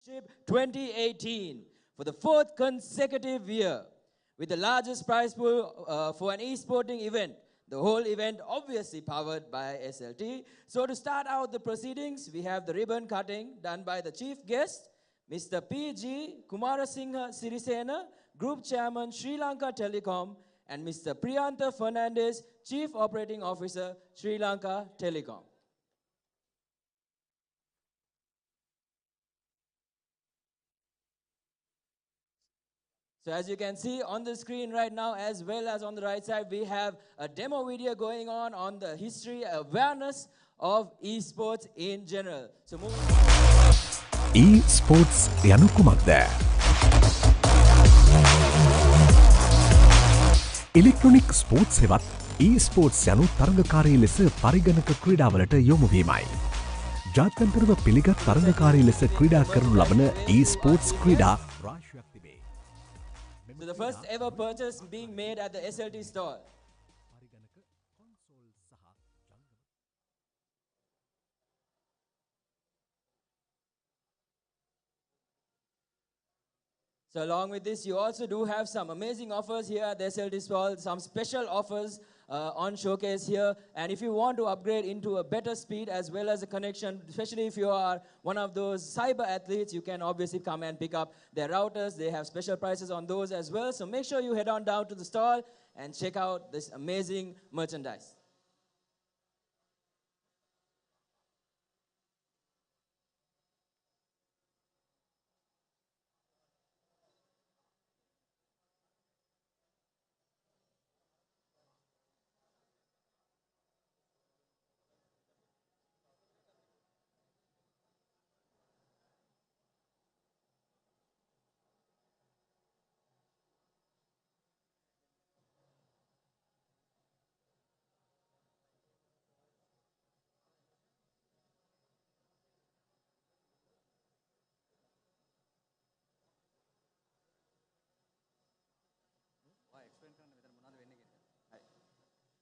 2018 for the fourth consecutive year with the largest prize pool for an e-sporting event. The whole event obviously powered by SLT. So to start out the proceedings, we have the ribbon cutting done by the chief guest, Mr. P.G. Kumarasinghe Sirisena, Group Chairman, Sri Lanka Telecom, and Mr. Priyantha Fernandes, Chief Operating Officer, Sri Lanka Telecom. So as you can see on the screen right now, as well as on the right side, we have a demo video going on the history, awareness of esports in general. So moving on. Esports යනු කුමක්ද? ඉලෙක්ට්‍රොනික sports හෙවත් esports යනු තරඟකාරී ලෙස පරිගණක ක්‍රීඩාවලට යොමු වීමයි. ජාත්‍යන්තරව පිළිගත් තරඟකාරී ලෙස ක්‍රීඩා කරනු ලබන esports ක්‍රීඩා රාශියක් තිබේ. So the first ever purchase being made at the SLT store. So along with this, you also do have some amazing offers here at the SLT stall, some special offers on showcase here. And if you want to upgrade into a better speed as well as a connection, especially if you are one of those cyber athletes, you can obviously come and pick up their routers. They have special prices on those as well. So make sure you head on down to the stall and check out this amazing merchandise.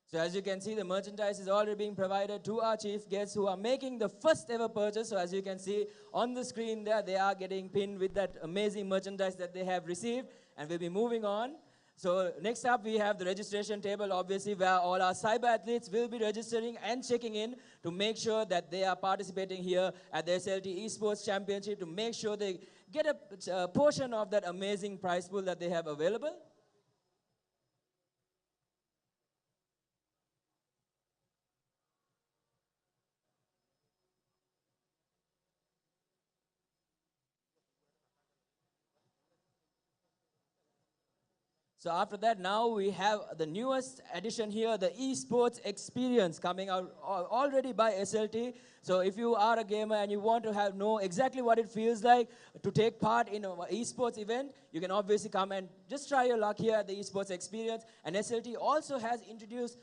So as you can see, the merchandise is already being provided to our chief guests who are making the first ever purchase. So as you can see on the screen there, they are getting pinned with that amazing merchandise that they have received. And we'll be moving on. So next up, we have the registration table, obviously, where all our cyber athletes will be registering and checking in to make sure that they are participating here at the SLT Esports Championship to make sure they get a portion of that amazing prize pool that they have available. So after that, now we have the newest addition here, the esports experience coming out already by SLT. So if you are a gamer and you want to know exactly what it feels like to take part in an esports event, you can obviously come and just try your luck here at the esports experience. And SLT also has introduced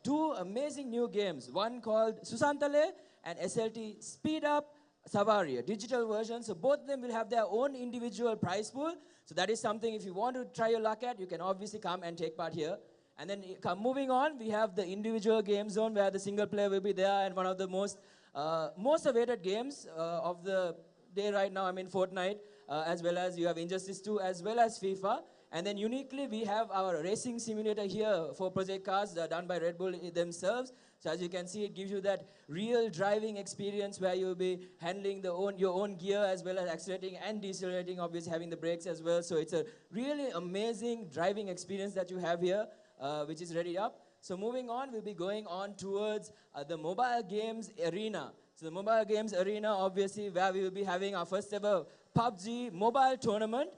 two amazing new games, one called Susantale and SLT Speed Up Savari, a digital version. So both of them will have their own individual prize pool. So that is something if you want to try your luck at, you can obviously come and take part here. And then moving on, we have the individual game zone where the single player will be there, and one of the most awaited games of the day right now, I mean Fortnite, as well as you have Injustice 2 as well as FIFA. And then uniquely, we have our racing simulator here for project cars done by Red Bull themselves. So as you can see, it gives you that real driving experience where you'll be handling your own gear as well as accelerating and decelerating, obviously having the brakes as well. So it's a really amazing driving experience that you have here, which is ready up. So moving on, we'll be going on towards the mobile games arena. So the mobile games arena, obviously, where we will be having our first ever PUBG mobile tournament.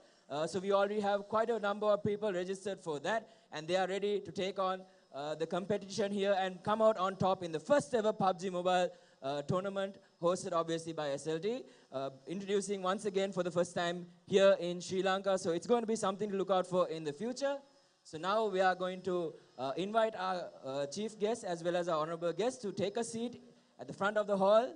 So we already have quite a number of people registered for that, and they are ready to take on the competition here and come out on top in the first ever PUBG mobile tournament hosted obviously by SLT, introducing once again for the first time here in Sri Lanka. So it's going to be something to look out for in the future. So now we are going to invite our chief guest as well as our honorable guest to take a seat at the front of the hall.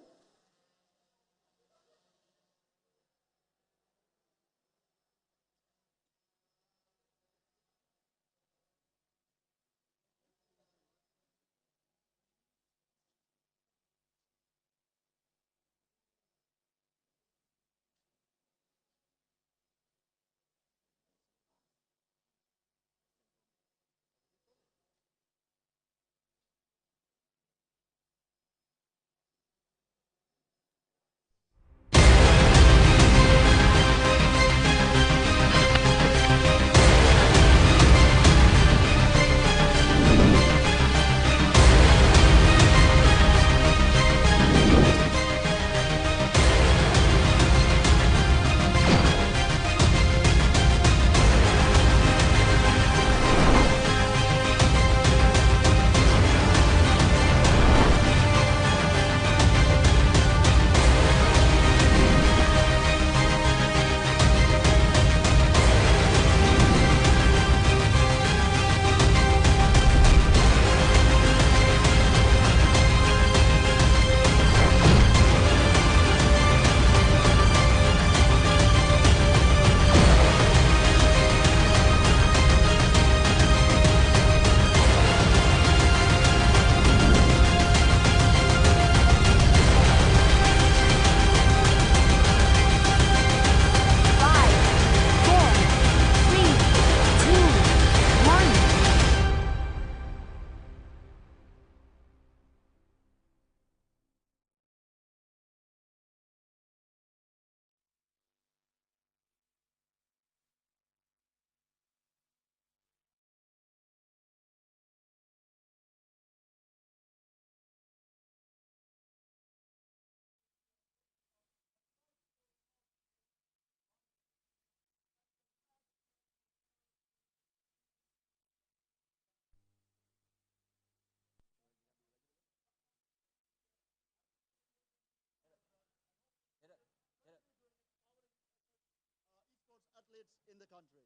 athletes in the country.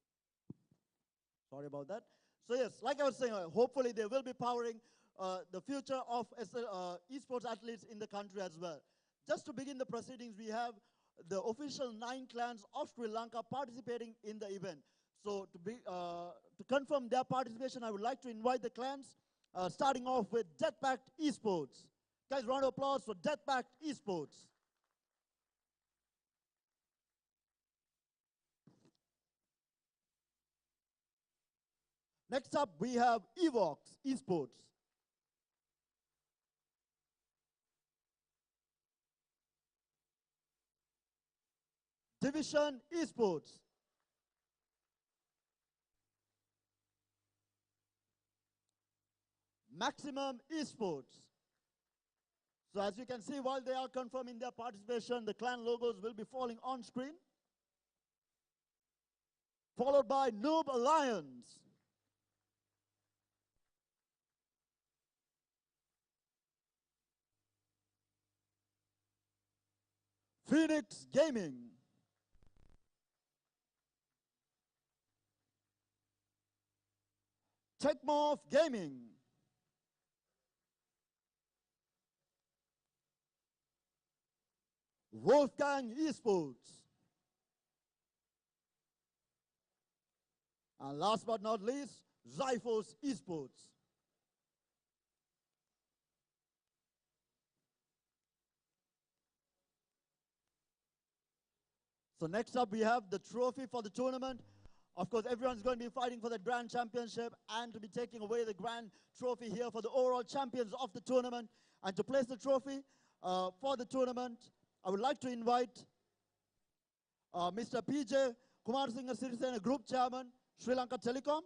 Sorry about that. So yes, like I was saying, hopefully they will be powering the future of esports athletes in the country as well. Just to begin the proceedings, we have the official 9 clans of Sri Lanka participating in the event. So to confirm their participation, I would like to invite the clans, starting off with Deathpact Esports. Guys, round of applause for Deathpact Esports. Next up, we have Evox Esports. Division Esports. Maximum Esports. So as you can see, while they are confirming their participation, the clan logos will be falling on screen. Followed by Noob Alliance. Phoenix Gaming. Techmorph Gaming. Wolfgang Esports. And last but not least, Zyphos Esports. So next up we have the trophy for the tournament. Of course, everyone's going to be fighting for the grand championship and to be taking away the grand trophy here for the overall champions of the tournament. And to place the trophy for the tournament, I would like to invite Mr. PJ Kumarsinghe Sirisena, Group Chairman, Sri Lanka Telecom.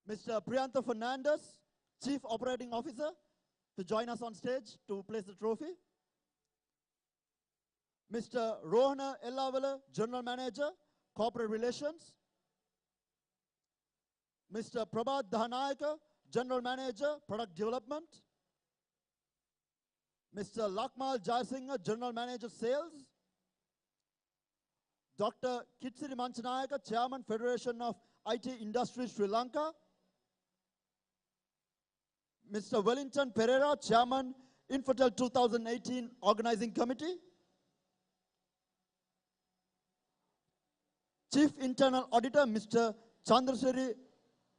Mr. Priyantha Fernandes, Chief Operating Officer, to join us on stage to place the trophy. Mr. Rohana Ellavala, General Manager, Corporate Relations. Mr. Prabhat Dahanayaka, General Manager, Product Development. Mr. Lakmal Jayasinghe, General Manager, Sales. Dr. Kitsiri Manchanayaka, Chairman, Federation of IT Industry, Sri Lanka. Mr. Wellington Pereira, Chairman, Infotel 2018 Organizing Committee. Chief Internal Auditor, Mr. Chandrasiri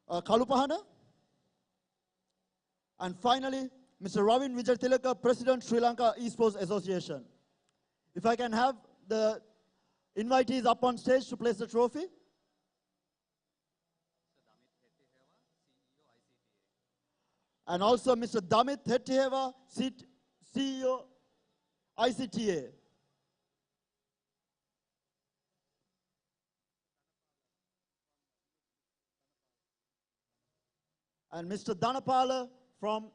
Kalupahana. And finally, Mr. Ravin Vijay Tilaka, President, Sri Lanka Esports Association. If I can have the invitees up on stage to place the trophy. And also Mr. Damit Hettiheva, CEO, ICTA. And Mr. Dhanapala from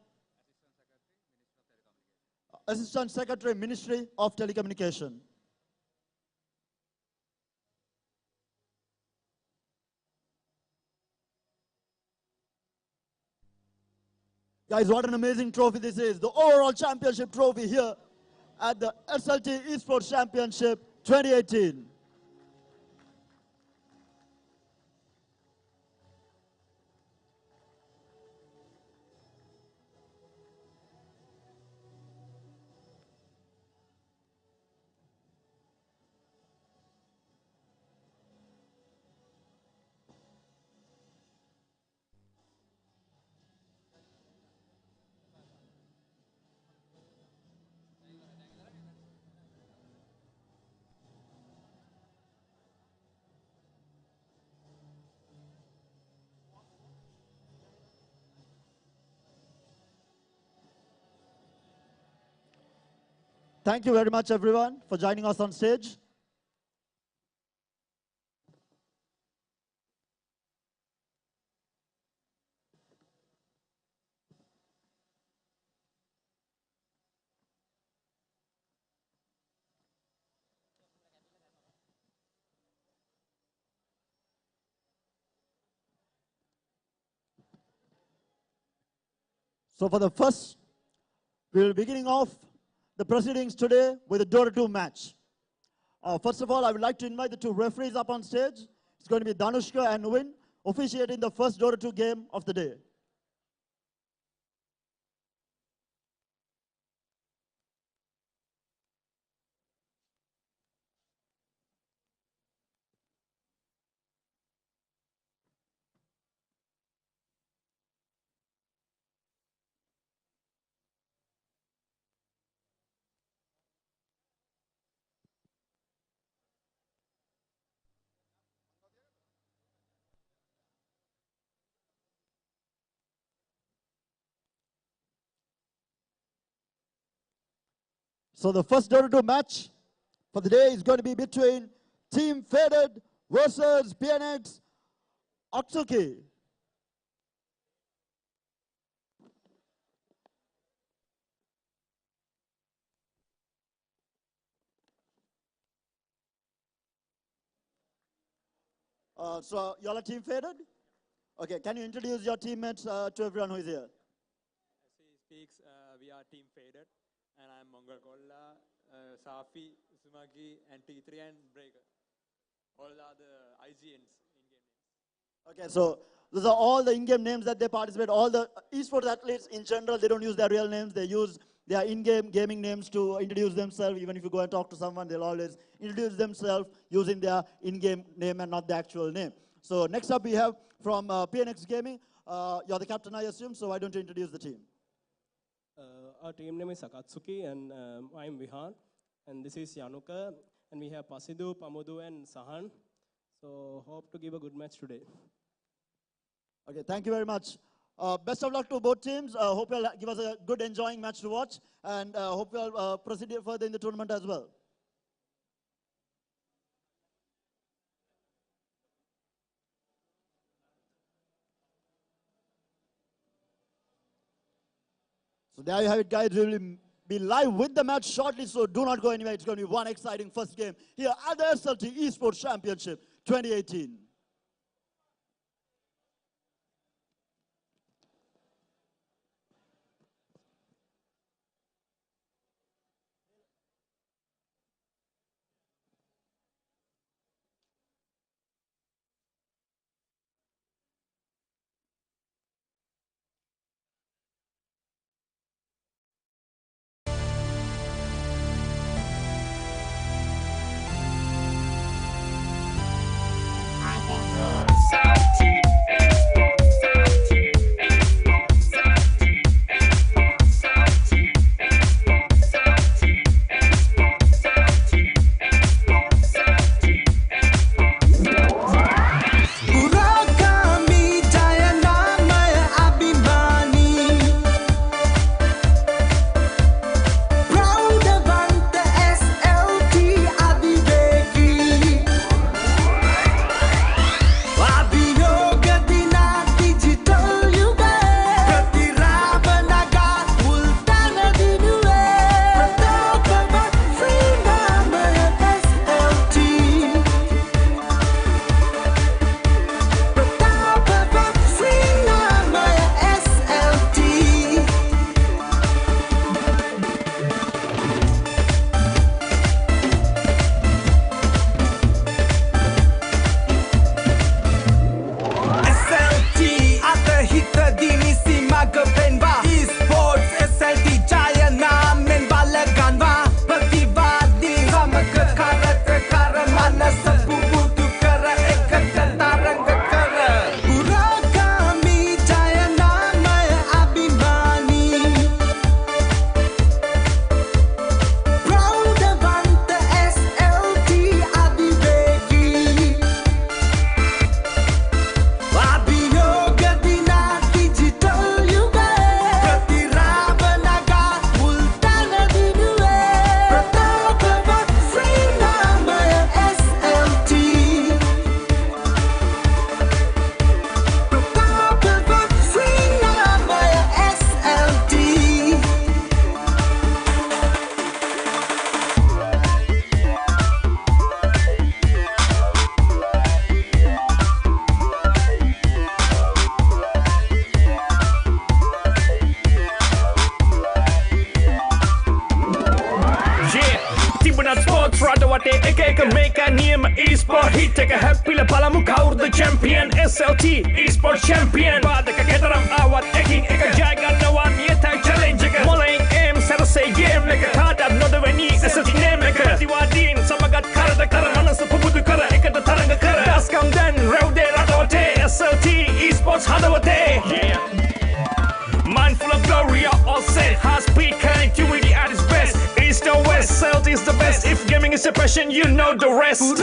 Assistant Secretary, Ministry of Telecommunication. Guys, what an amazing trophy this is. The overall championship trophy here at the SLT Esports Championship 2018. Thank you very much, everyone, for joining us on stage. So for the first, we'll be beginning off the proceedings today with a door-to-door match. First of all, I would like to invite the two referees up on stage. It's going to be Danushka and Win, officiating the first Dota 2 game of the day. So the first Dota 2 match for the day is going to be between Team Faded versus PNX Otsuki. So you all are Team Faded? Okay, can you introduce your teammates to everyone who is here? As he speaks, we are Team Faded, and I'm Mongol Kolla, Safi, Sumagi, and T3 and Breaker. All are the IGNs in-game names. Okay, so those are all the in-game names that they participate. All the esports athletes in general, they don't use their real names. They use their in-game gaming names to introduce themselves. Even if you go and talk to someone, they'll always introduce themselves using their in-game name and not the actual name. So next up we have from PNX Gaming. You're the captain, I assume, so why don't you introduce the team? Our team name is Sakatsuki, and I'm Vihan, and this is Yanuka, and we have Pasidu, Pamudu, and Sahan. So hope to give a good match today. Okay, thank you very much. Best of luck to both teams. Hope you'll give us a good, enjoying match to watch, and hope you'll proceed further in the tournament as well. So there you have it, guys. We will be live with the match shortly, so do not go anywhere. It's going to be one exciting first game here at the SLT Esports Championship 2018. එක මේක නියම e-sport hit එක හැප්පිල බලමු කවුරුද champion SLT e-sport champion බාධක කෙතරම් ආවත් එකින් එක ජය ගන්නවා නියතයි challenge එක මොලෙන් aim සරසේ game එක කාටත් නොදෙවෙනි SLT name එක ප්‍රතිවාදීන් සමගත් කරද කර මනස පුබුදු කර එකට තරඟ කර දස්කම් දැන් රැව්දේ රටවටේ SLT e-sports හදවතේ mindful of glory all set high speed connectivity at its best east or west SLT is the best if gaming is a passion you know the rest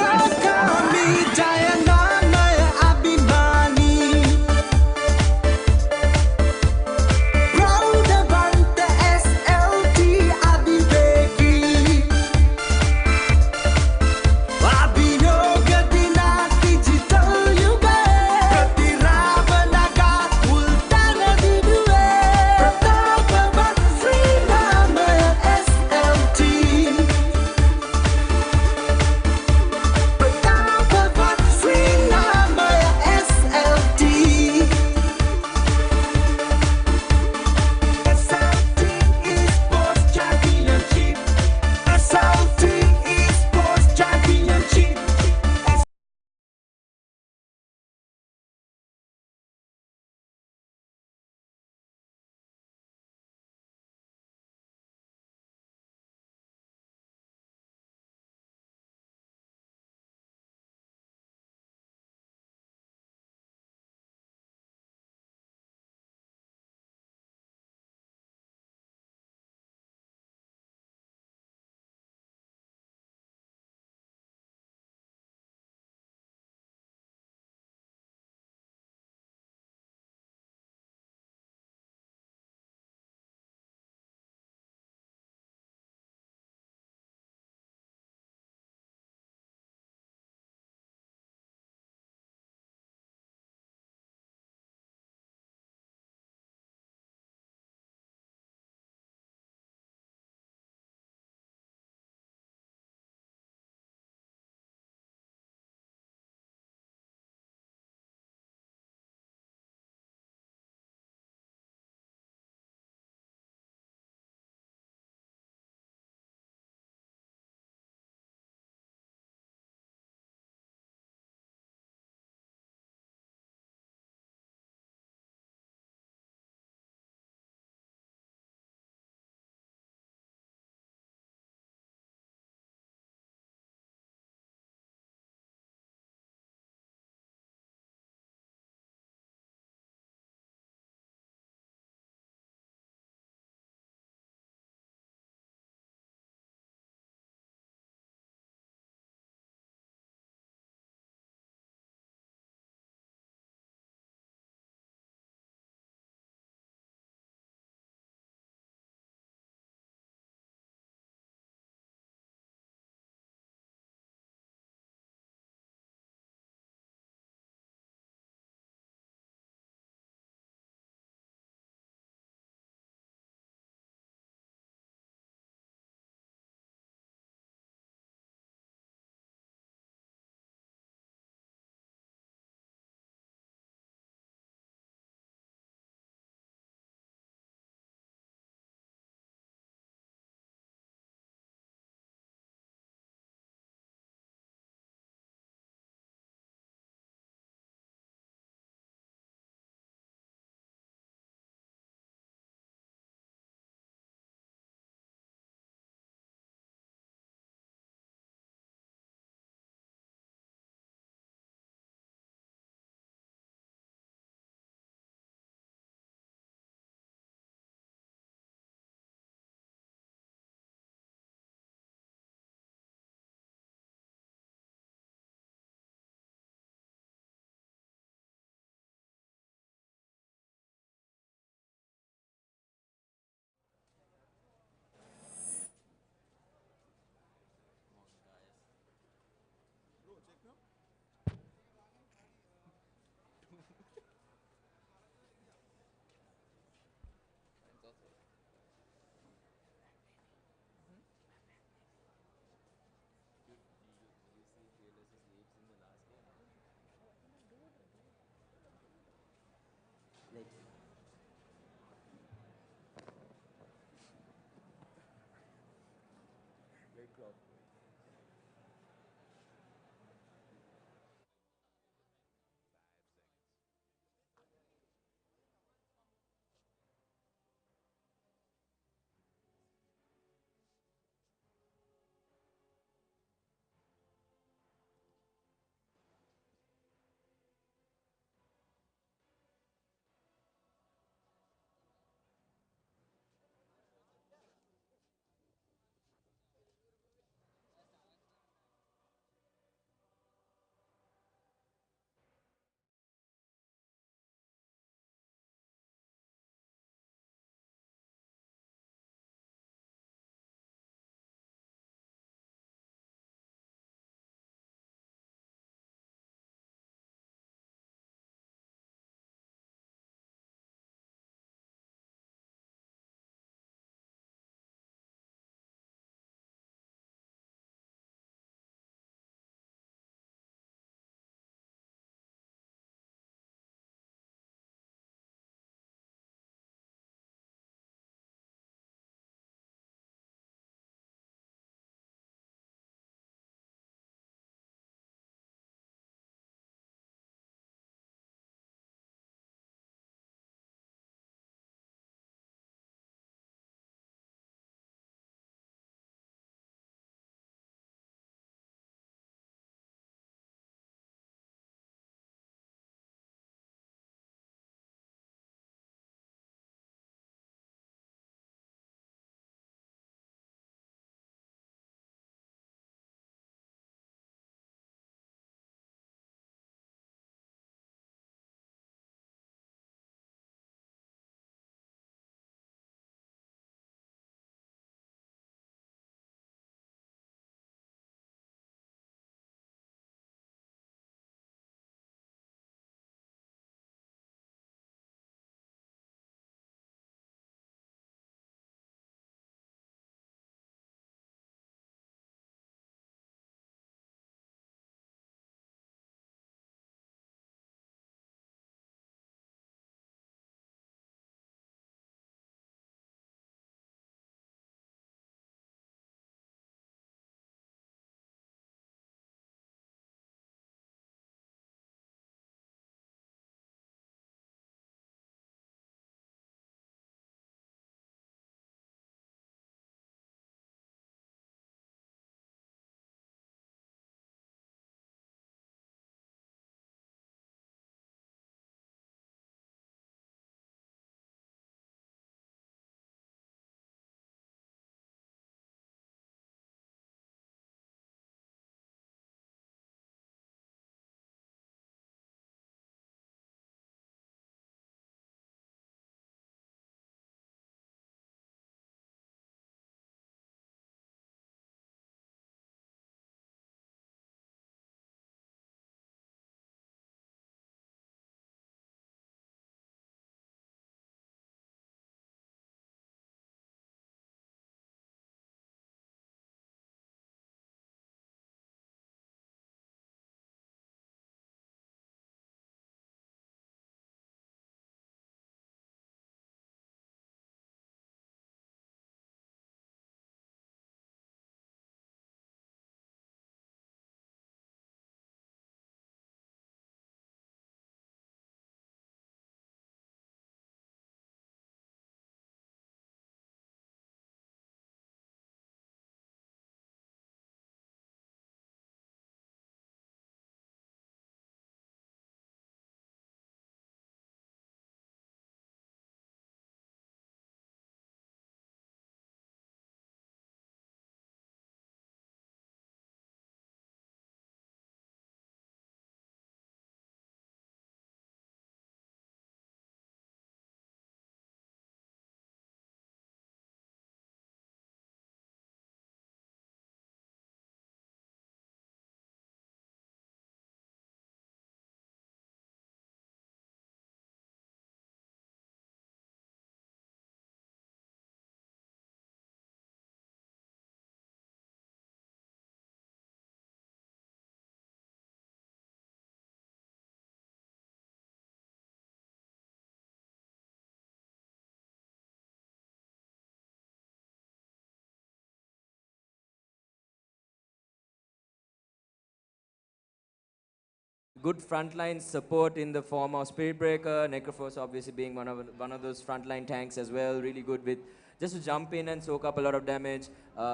good frontline support in the form of Spirit Breaker, Necrophos obviously being one of those frontline tanks as well, really good with just to jump in and soak up a lot of damage.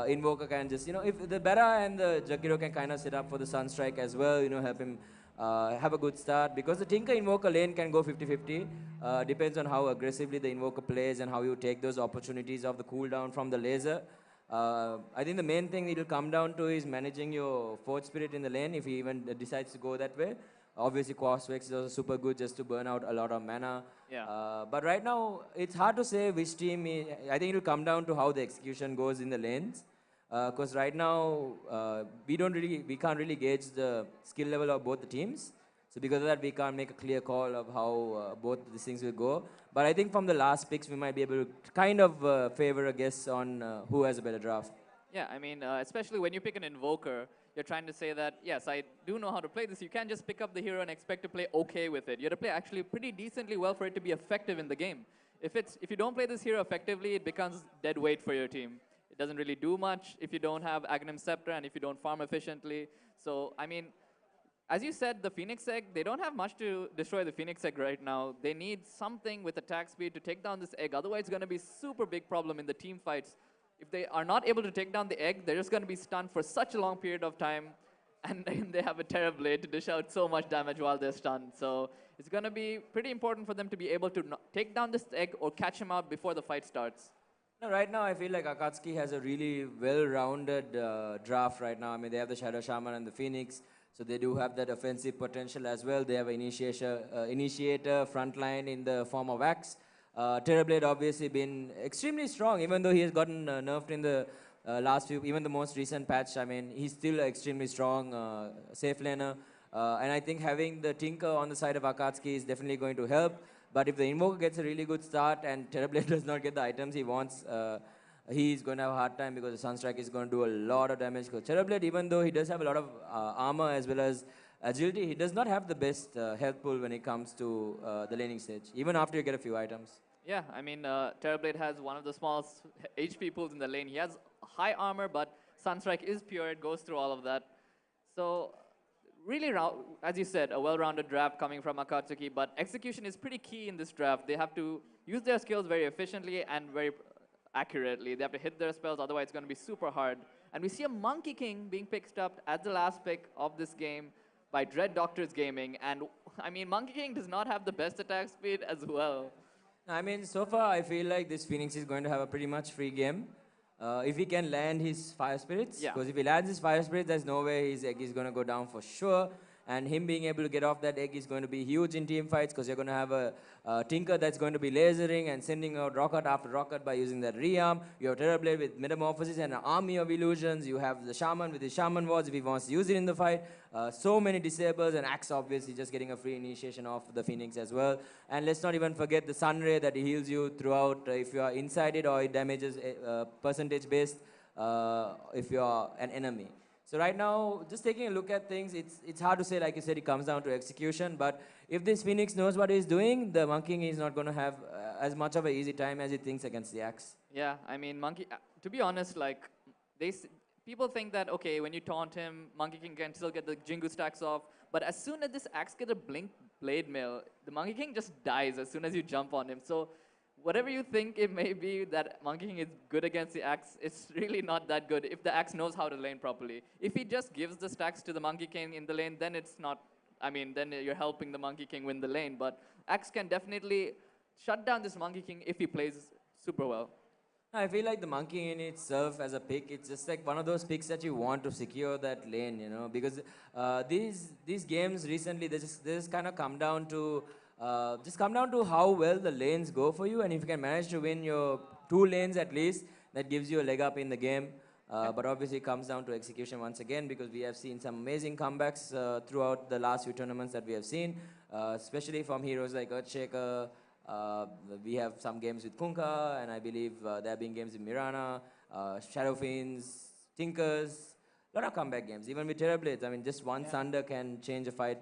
Invoker can just, if the Bera and the Jakiro can kind of sit up for the Sunstrike as well, help him have a good start. Because the Tinker Invoker lane can go 50-50. Depends on how aggressively the Invoker plays and how you take those opportunities of the cooldown from the laser. I think the main thing it will come down to is managing your Forge Spirit in the lane if he even decides to go that way. Obviously, Quasvex is also super good just to burn out a lot of mana. Yeah. But right now, it's hard to say which team. I think it will come down to how the execution goes in the lanes. Because right now, we can't really gauge the skill level of both the teams. So because of that, we can't make a clear call of how both these things will go. But I think from the last picks, we might be able to kind of favor a guess on who has a better draft. Yeah, I mean, especially when you pick an Invoker, you're trying to say that, yes, I do know how to play this. You can't just pick up the hero and expect to play okay with it. You have to play actually pretty decently well for it to be effective in the game. If you don't play this hero effectively, it becomes dead weight for your team. It doesn't really do much if you don't have Aghanim Scepter and if you don't farm efficiently. So, I mean, as you said, the Phoenix Egg, they don't have much to destroy the Phoenix Egg right now. They need something with attack speed to take down this egg. Otherwise, it's going to be a super big problem in the team fights. If they are not able to take down the egg, they're just going to be stunned for such a long period of time. And then they have a Terrorblade to dish out so much damage while they're stunned. So it's going to be pretty important for them to be able to take down this egg or catch him out before the fight starts. No, right now, I feel like Akatsuki has a really well-rounded draft right now. I mean, they have the Shadow Shaman and the Phoenix. So they do have that offensive potential as well. They have an initiator frontline in the form of Axe. Terrorblade obviously been extremely strong, even though he has gotten nerfed in the last few, even the most recent patch. I mean, he's still extremely strong, safe laner. And I think having the Tinker on the side of Akatsuki is definitely going to help. But if the Invoker gets a really good start and Terrorblade does not get the items he wants, he's going to have a hard time because the Sunstrike is going to do a lot of damage. Because Terrorblade, even though he does have a lot of armor as well as agility, he does not have the best health pool when it comes to the laning stage, even after you get a few items. Yeah, I mean, Terrorblade has one of the smallest HP pools in the lane. He has high armor, but Sunstrike is pure. It goes through all of that. So really, as you said, a well-rounded draft coming from Akatsuki, but execution is pretty key in this draft. They have to use their skills very efficiently and very accurately. They have to hit their spells, otherwise it's going to be super hard. And we see a Monkey King being picked up as the last pick of this game by Dread Doctors Gaming. And I mean, Monkey King does not have the best attack speed as well. I mean, so far I feel like this Phoenix is going to have a pretty much free game. If he can land his Fire Spirits, because if he lands his Fire Spirits, there's no way his egg is going to go down for sure. And him being able to get off that egg is going to be huge in team fights because you're going to have a Tinker that's going to be lasering and sending out rocket after rocket by using that rearm. You have Terrorblade with Metamorphosis and an army of illusions. You have the Shaman with his Shaman Wards if he wants to use it in the fight. So many disables, and Axe obviously just getting a free initiation off the Phoenix as well. And let's not even forget the Sunray that heals you throughout if you are inside it, or it damages percentage based if you are an enemy. So right now, just taking a look at things, it's hard to say. Like you said, it comes down to execution. But if this Phoenix knows what he's doing, the Monkey King is not going to have as much of an easy time as he thinks against the Axe. Yeah, I mean, to be honest, like, people think that, okay, when you taunt him, Monkey King can still get the Jingu stacks off. But as soon as this Axe gets a Blink Blade Mail, the Monkey King just dies as soon as you jump on him. So whatever you think it may be that Monkey King is good against the Axe, it's really not that good if the Axe knows how to lane properly. If he just gives the stacks to the Monkey King in the lane, then it's not, I mean, then you're helping the Monkey King win the lane. But Axe can definitely shut down this Monkey King if he plays super well. I feel like the Monkey in itself as a pick, it's just like one of those picks that you want to secure that lane, you know, because these games recently, they just kind of come down to how well the lanes go for you, and if you can manage to win your 2 lanes at least, that gives you a leg up in the game. But obviously it comes down to execution once again, because we have seen some amazing comebacks throughout the last few tournaments that we have seen, especially from heroes like Earthshaker. We have some games with Kunkka, and I believe there have been games with Mirana, Shadow Fiends, Tinkers, a lot of comeback games. Even with Terrorblades, I mean, just one Thunder can change a fight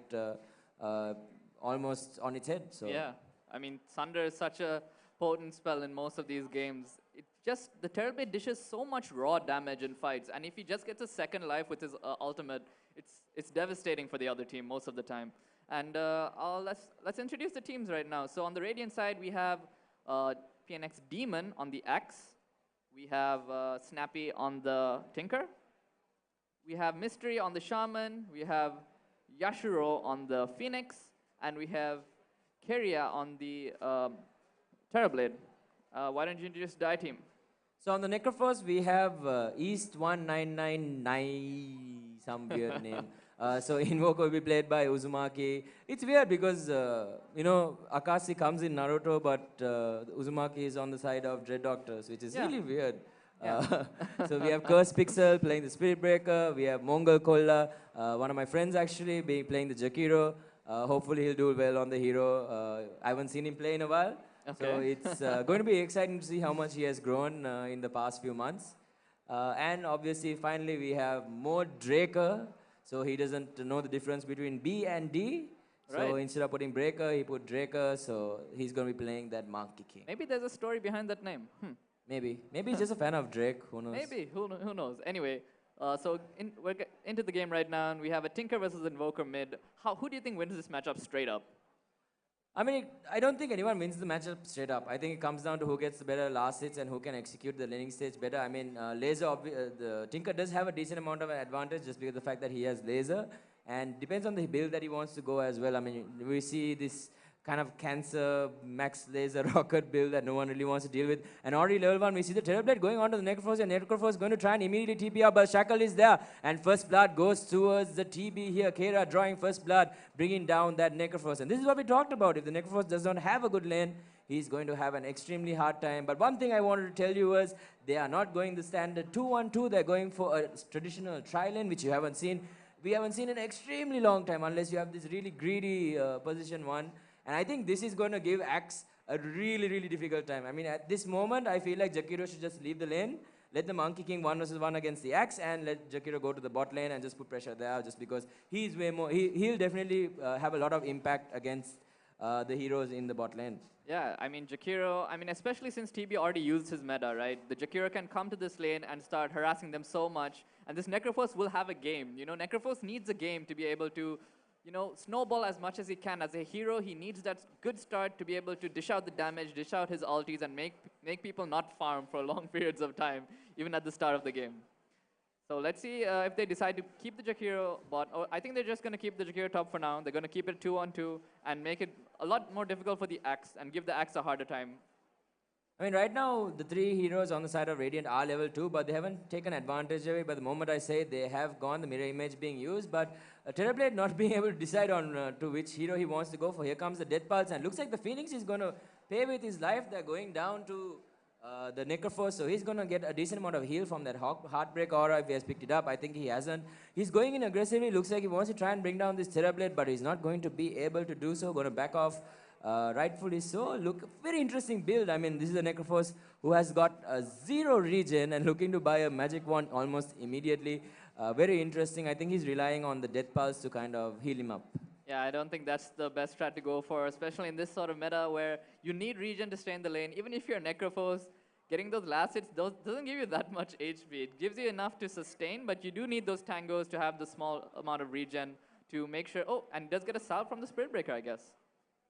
almost on its head. So yeah, I mean, Sunder is such a potent spell in most of these games. The Terrorblade dishes so much raw damage in fights, and if he just gets a second life with his ultimate, it's devastating for the other team most of the time. And let's introduce the teams right now. So on the Radiant side, we have PNX Demon on the X. We have Snappy on the Tinker. We have Mystery on the Shaman. We have Yashiro on the Phoenix. And we have Keria on the Terrorblade. Why don't you introduce the team? So on the Necrophos, we have East 1999, some weird name. So Invoker will be played by Uzumaki. It's weird because, Akashi comes in Naruto, but Uzumaki is on the side of Dread Doctors, which is really weird. So we have Curse Pixel playing the Spirit Breaker. We have Mongol Kolla, one of my friends actually, playing the Jakiro. Hopefully he'll do well on the hero. I haven't seen him play in a while. Okay. So it's going to be exciting to see how much he has grown in the past few months. And obviously, finally, we have Mo Draker. So he doesn't know the difference between B and D. So instead of putting Breaker, he put Draker. So he's going to be playing that Monkey King. Maybe there's a story behind that name. Maybe. Maybe he's just a fan of Drake. Who knows? Maybe. Who knows? Anyway, we're into the game right now, and we have a Tinker versus Invoker mid. Who do you think wins this matchup straight up? I mean, I don't think anyone wins the matchup straight up. I think it comes down to who gets the better last hits and who can execute the laning stage better. I mean, the Tinker does have a decent amount of an advantage just because of the fact that he has laser. And depends on the build that he wants to go as well. I mean, we see this kind of cancer max laser rocket build that no one really wants to deal with. And already level 1, we see the Terrorblade going on to the Necrophos, and Necrophos is going to try and immediately TP up, but Shackle is there. And first blood goes towards the TB here. Kera drawing first blood, bringing down that Necrophos. And this is what we talked about. If the Necrophos does not have a good lane, he's going to have an extremely hard time. But one thing I wanted to tell you was they are not going the standard 2-1-2. They're going for a traditional tri-lane, which you haven't seen. We haven't seen in an extremely long time unless you have this really greedy position 1. And I think this is going to give Axe a really, really difficult time. I mean, at this moment, I feel like Jakiro should just leave the lane, let the Monkey King 1 versus 1 against the Axe, and let Jakiro go to the bot lane and just put pressure there, just because he's way more, he'll definitely have a lot of impact against the heroes in the bot lane. Yeah, I mean, Jakiro, especially since TB already used his meta, right? The Jakiro can come to this lane and start harassing them so much, and this Necrophos will have a game. Necrophos needs a game to be able to snowball as much as he can. As a hero, he needs that good start to be able to dish out the damage, dish out his ultis, and make people not farm for long periods of time, even at the start of the game. So let's see if they decide to keep the Jakiro bot. I think they're just going to keep the Jakiro top for now. They're going to keep it 2-on-2 and make it a lot more difficult for the Axe and give the Axe a harder time. I mean, right now, the 3 heroes on the side of Radiant are level 2, but they haven't taken advantage of it. But the moment I say they have gone, the mirror image being used, but Terrorblade not being able to decide on to which hero he wants to go for. Here comes the Death Pulse, and looks like the Phoenix is going to pay with his life. They're going down to the Necrophos, so he's going to get a decent amount of heal from that Heartbreak aura if he has picked it up. I think he hasn't. He's going in aggressively. Looks like he wants to try and bring down this Terrorblade, but he's not going to be able to do so. Going to back off. Rightfully so. Look, very interesting build. I mean, this is a Necrophos who has got 0 regen and looking to buy a magic wand almost immediately. Very interesting. I think he's relying on the Death Pulse to kind of heal him up. Yeah, I don't think that's the best strat to go for, especially in this sort of meta where you need regen to stay in the lane. Even if you're Necrophos, getting those last hits doesn't give you that much HP. It gives you enough to sustain, but you do need those tangos to have the small amount of regen to make sure. Oh, and it does get a salve from the Spirit Breaker, I guess.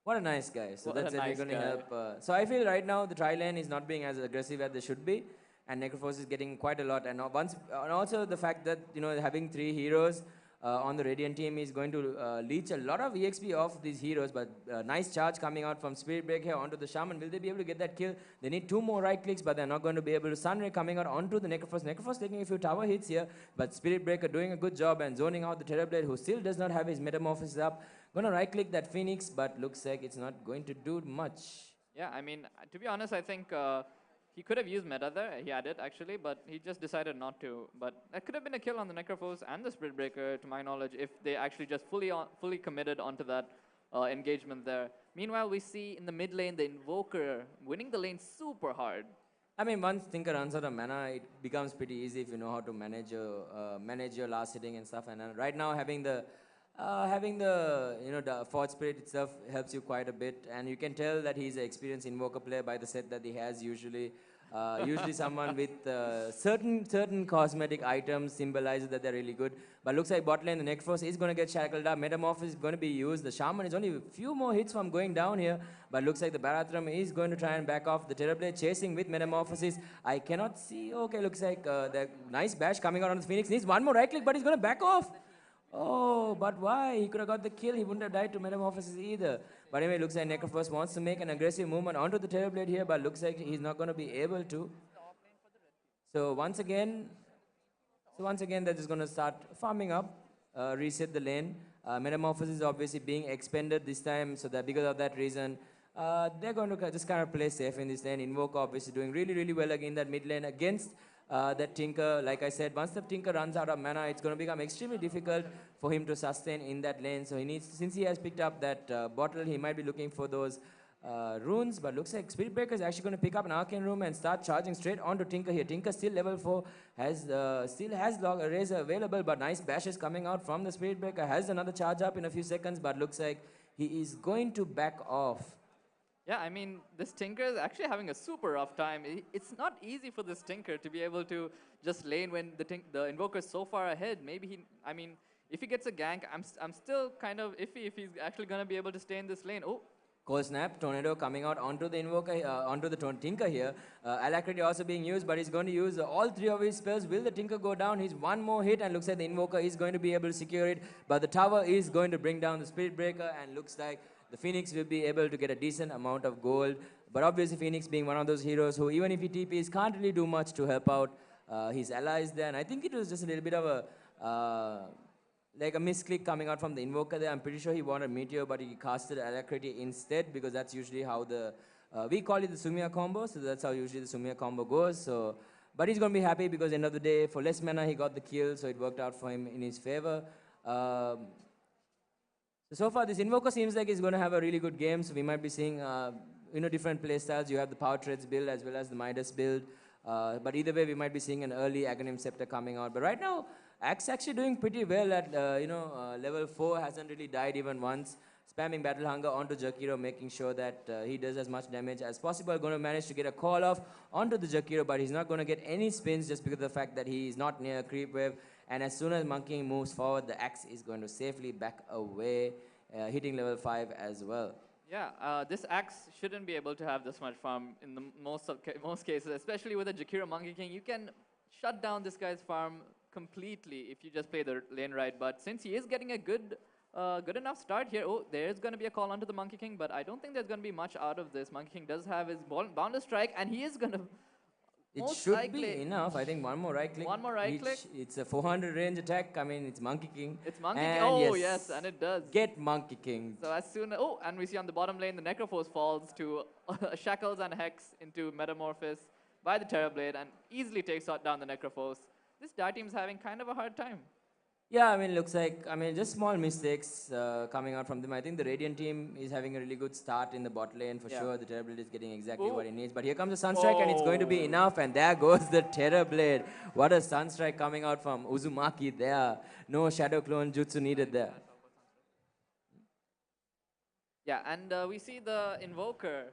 What a nice guy. So What that's a definitely nice going to guy. help. So I feel right now the tri-lane is not being as aggressive as they should be. And Necrophos is getting quite a lot. And also the fact that, having 3 heroes on the Radiant team is going to leech a lot of EXP off these heroes. But nice charge coming out from Spirit Break here onto the Shaman. Will they be able to get that kill? They need 2 more right clicks, but they're not going to be able to. Sunray coming out onto the Necrophos. Necrophos taking a few tower hits here, but Spirit Breaker doing a good job and zoning out the Terrorblade, who still does not have his metamorphosis up. Going to right click that Phoenix, but looks like it's not going to do much. Yeah, I mean, to be honest, I think he could have used meta there. He had it, actually, but he just decided not to. But that could have been a kill on the Necrophos and the Spirit Breaker, to my knowledge, if they actually just fully committed onto that engagement there. Meanwhile, we see in the mid lane, the Invoker winning the lane super hard. I mean, once Tinker runs out of mana, it becomes pretty easy if you know how to manage your last hitting and stuff. And right now, having the the Forge Spirit itself helps you quite a bit, and you can tell that he's an experienced Invoker player by the set that he has usually. Usually someone with certain cosmetic items symbolizes that they're really good. But looks like bot lane, the Necrophos is going to get shackled up. Metamorphosis is going to be used. The Shaman is only a few more hits from going down here. But looks like the Barathram is going to try and back off. The Terrorblade chasing with Metamorphosis. I cannot see. Okay, looks like the nice bash coming out on the Phoenix. Needs one more right click, but he's going to back off. Oh, but why? He could have got the kill. He wouldn't have died to Metamorphosis either. But anyway, looks like Necrophos wants to make an aggressive movement onto the Terrorblade here, but looks like he's not going to be able to. So once again, they're just going to start farming up, reset the lane. Metamorphosis is obviously being expended this time, so that because of that reason, they're going to just kind of play safe in this lane. Invoke obviously doing really, really well again that mid lane against that Tinker. Like I said, once the Tinker runs out of mana, it's going to become extremely difficult for him to sustain in that lane. So he needs, since he has picked up that bottle, he might be looking for those runes, but looks like Spirit Breaker is actually going to pick up an Arcane Room and start charging straight onto Tinker here. Tinker still level 4, still has Razor available, but nice bashes coming out from the Spirit Breaker. Has another charge up in a few seconds, but looks like he is going to back off. Yeah, I mean, this Tinker is actually having a super rough time. It's not easy for this Tinker to be able to just lane when the Invoker is so far ahead. Maybe I mean, if he gets a gank, I'm still kind of iffy if he's actually going to be able to stay in this lane. Oh. Cold Snap, Tornado coming out onto the Invoker, onto the Tinker here. Alacrity also being used, but he's going to use all 3 of his spells. Will the Tinker go down? He's one more hit, and looks like the Invoker is going to be able to secure it. But the tower is going to bring down the Spirit Breaker, and looks like the Phoenix will be able to get a decent amount of gold. But obviously Phoenix being one of those heroes who, even if he TPs, can't really do much to help out his allies there. And I think it was just a little bit of a like a misclick coming out from the Invoker there. I'm pretty sure he wanted Meteor, but he casted Alacrity instead, because that's usually how the, we call it the Sumia combo, so that's how usually the Sumia combo goes. So, but he's going to be happy because end of the day, for less mana, he got the kill, so it worked out for him in his favor. So far, this Invoker seems like he's going to have a really good game, so we might be seeing different play styles. You have the Power Treads build as well as the Midas build. But either way, we might be seeing an early Aghanim Scepter coming out. But right now, Axe actually doing pretty well at, level 4, hasn't really died even once. Spamming Battle Hunger onto Jakiro, making sure that he does as much damage as possible. Going to manage to get a call off onto the Jakiro, but he's not going to get any spins just because of the fact that he is not near a creep wave. And as soon as Monkey moves forward, the Axe is going to safely back away, hitting level 5 as well. Yeah, this Axe shouldn't be able to have this much farm in the most cases, especially with a Jakiro Monkey King. You can shut down this guy's farm completely if you just play the lane right. But since he is getting a good enough start here, oh, there's going to be a call onto the Monkey King, but I don't think there's going to be much out of this. Monkey King does have his Boundless Strike, and he is going to... It should be enough. I think one more right click. One more right click. It's a 400 range attack. I mean, it's Monkey King. It's Monkey King. Oh, yes, and it does. Get Monkey King. So as soon as... Oh, and we see on the bottom lane, the Necrophos falls to Shackles and Hex into Metamorphosis by the Terrorblade and easily takes down the Necrophos. This Dire team is having kind of a hard time. Yeah, I mean, looks like, just small mistakes coming out from them. I think the Radiant team is having a really good start in the bot lane for sure. The Terrorblade is getting exactly what he needs. But here comes the Sunstrike, and it's going to be enough. And there goes the Terrorblade. What a Sunstrike coming out from Uzumaki there. No Shadow Clone Jutsu needed there. Yeah, and we see the Invoker.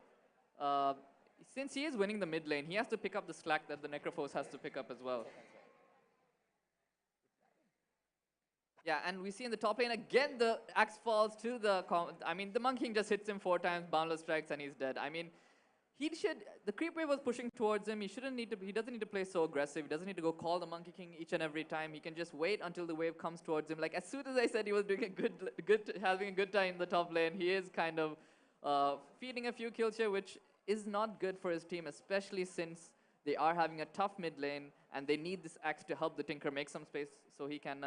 Since he is winning the mid lane, he has to pick up the slack that the Necrophos has to pick up as well. Yeah, and we see in the top lane again the Axe falls to the... the Monkey King just hits him 4 times, Boundless Strikes, and he's dead. I mean, the creep wave was pushing towards him. He doesn't need to play so aggressive. He doesn't need to go call the Monkey King each and every time. He can just wait until the wave comes towards him. Like, as soon as I said he was doing having a good time in the top lane, he is kind of feeding a few kills here, which is not good for his team, especially since they are having a tough mid lane, and they need this Axe to help the Tinker make some space so he can...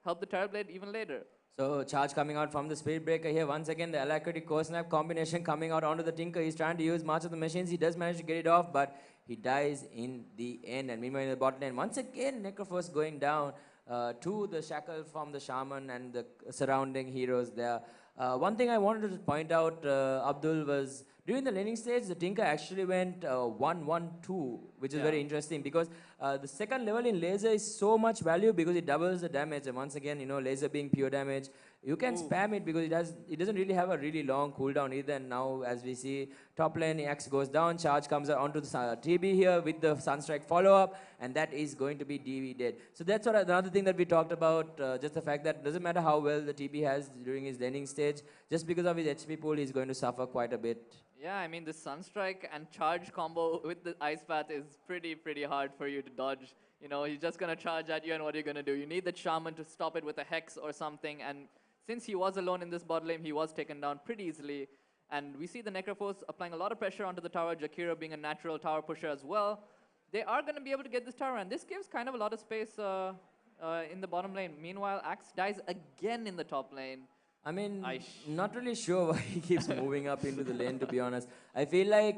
help the Terrorblade even later. So charge coming out from the Spirit Breaker here. Once again, the Alacrity Core Snap combination coming out onto the Tinker. He's trying to use March of the Machines. He does manage to get it off, but he dies in the end. And meanwhile, in the bot lane, once again, Necrophos going down to the shackle from the Shaman and the surrounding heroes there. One thing I wanted to point out, Abdul, was during the laning stage, the Tinker actually went 1-1-2 which is Yeah. very interesting because the second level in laser is so much value because it doubles the damage. And once again, laser being pure damage, you can spam it because it doesn't really have a really long cooldown either. And now, as we see, top lane Axe goes down, charge comes out onto the TB here with the Sunstrike follow-up, and that is going to be DV dead. So that's another thing that we talked about, just the fact that it doesn't matter how well the TB has during his laning stage, just because of his HP pool, he's going to suffer quite a bit. Yeah, I mean, the Sunstrike and charge combo with the Ice Path is pretty hard for you to dodge. He's just going to charge at you, and what are you going to do? You need the Shaman to stop it with a Hex or something, and since he was alone in this bot lane, he was taken down pretty easily. And we see the Necrophos applying a lot of pressure onto the tower, Jakiro being a natural tower pusher as well. They are going to be able to get this tower, and this gives kind of a lot of space in the bottom lane. Meanwhile, Axe dies again in the top lane. I mean, not really sure why he keeps moving up into the lane, to be honest. I feel like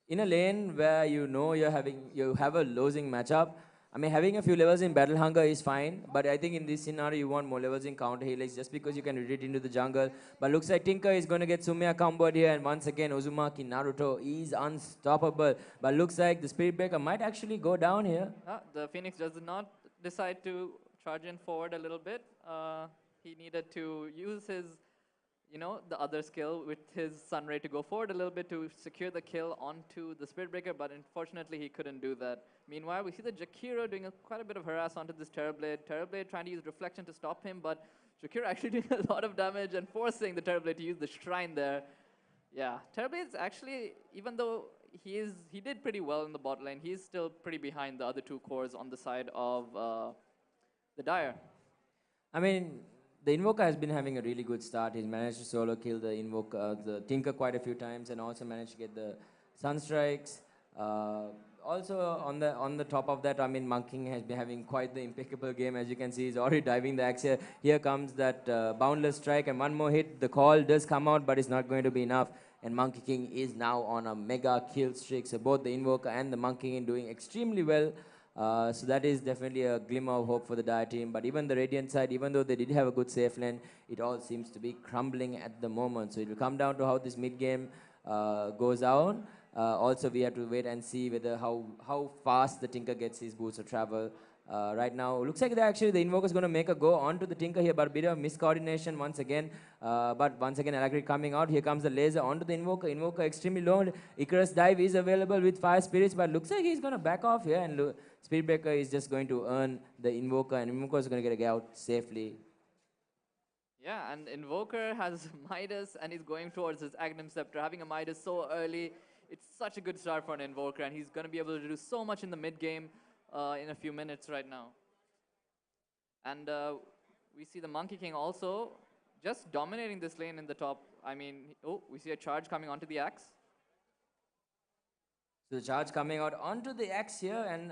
in a lane where you have a losing matchup, I mean, having a few levels in Battle Hunger is fine, but I think in this scenario, you want more levels in Counter Helix just because you can retreat into the jungle. But looks like Tinker is going to get Sumia comboed here, and once again, Uzumaki Naruto is unstoppable. But looks like the Spirit Breaker might actually go down here. The Phoenix does not decide to charge in forward a little bit. He needed to use his, the other skill with his Sunray to go forward a little bit to secure the kill onto the Spirit Breaker, but unfortunately he couldn't do that. Meanwhile, we see the Jakiro doing quite a bit of harass onto this Terrorblade. Terrorblade trying to use Reflection to stop him, but Jakiro actually doing a lot of damage and forcing the Terrorblade to use the Shrine there. Yeah, Terrorblade's actually, even though he did pretty well in the bot lane, he's still pretty behind the other two cores on the side of the Dire. I mean, the Invoker has been having a really good start. He's managed to solo kill the the Tinker quite a few times, and also managed to get the Sunstrikes. Also on the top of that, I mean, Monkey has been having quite the impeccable game. As you can see, he's already diving the axe here. Here comes that boundless strike, and one more hit. The call does come out, but it's not going to be enough. And Monkey King is now on a mega kill streak. So both the Invoker and the Monkey King doing extremely well. So that is definitely a glimmer of hope for the Dire team. But even the Radiant side, even though they did have a good safe lane, it all seems to be crumbling at the moment. So it will come down to how this mid game goes on. Also, we have to wait and see whether how fast the Tinker gets his boots of travel. Right now, looks like the Invoker is going to make a go onto the Tinker here, but a bit of miscoordination once again. But once again, Alagri coming out. Here comes the laser onto the Invoker. Invoker extremely low. Icarus dive is available with Fire Spirits, but looks like he's going to back off here, and Spirit Breaker is just going to earn the Invoker, and Invoker is going to get out safely. Yeah, and Invoker has Midas, and he's going towards his Aghanim Scepter. Having a Midas so early, it's such a good start for an Invoker, and he's going to be able to do so much in the mid game in a few minutes right now. And we see the Monkey King also just dominating this lane in the top. I mean, we see a charge coming onto the Axe. So the charge coming out onto the axe here, and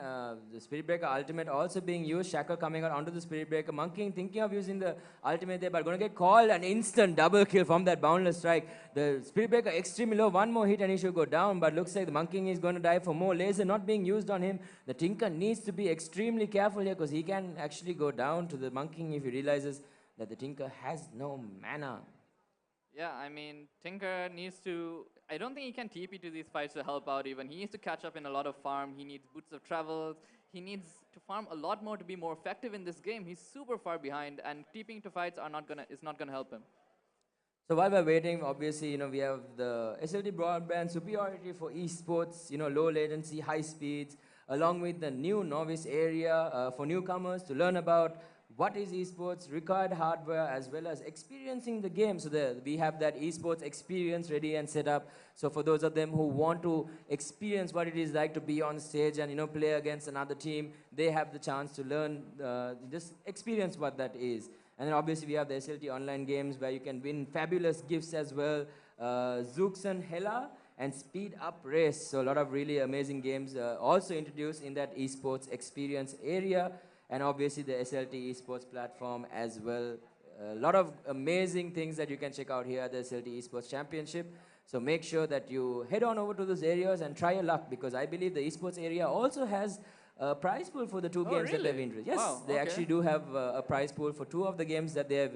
the Spirit Breaker ultimate also being used. Shackle coming out onto the Spirit Breaker. Monkey King thinking of using the ultimate there, but going to get called. An instant double kill from that boundless strike. The Spirit Breaker extremely low. One more hit and he should go down, but looks like the Monkey King is going to die for more. Laser not being used on him. The Tinker needs to be extremely careful here because he can actually go down to the Monkey King if he realizes that the Tinker has no mana. Yeah, I mean, Tinker needs to... I don't think he can TP to these fights to help out even. He needs to catch up in a lot of farm. He needs boots of travel. He needs to farm a lot more to be more effective in this game. He's super far behind, and TPing to fights is not gonna help him. So while we're waiting, obviously, we have the SLT broadband superiority for esports, low latency, high speeds, along with the new novice area for newcomers to learn about what is esports, required hardware, as well as experiencing the game. So we have that esports experience ready and set up. So for those of them who want to experience what it is like to be on stage and play against another team, they have the chance to learn, just experience what that is. And then obviously we have the SLT online games where you can win fabulous gifts as well. Zooks and Hella and Speed Up Race. So a lot of really amazing games also introduced in that esports experience area. And obviously the SLT esports platform as well. A lot of amazing things that you can check out here at the SLT esports championship. So make sure that you head on over to those areas and try your luck, because I believe the esports area also has a prize pool for the two games that they've introduced. Yes, wow, they actually do have a prize pool for two of the games that they have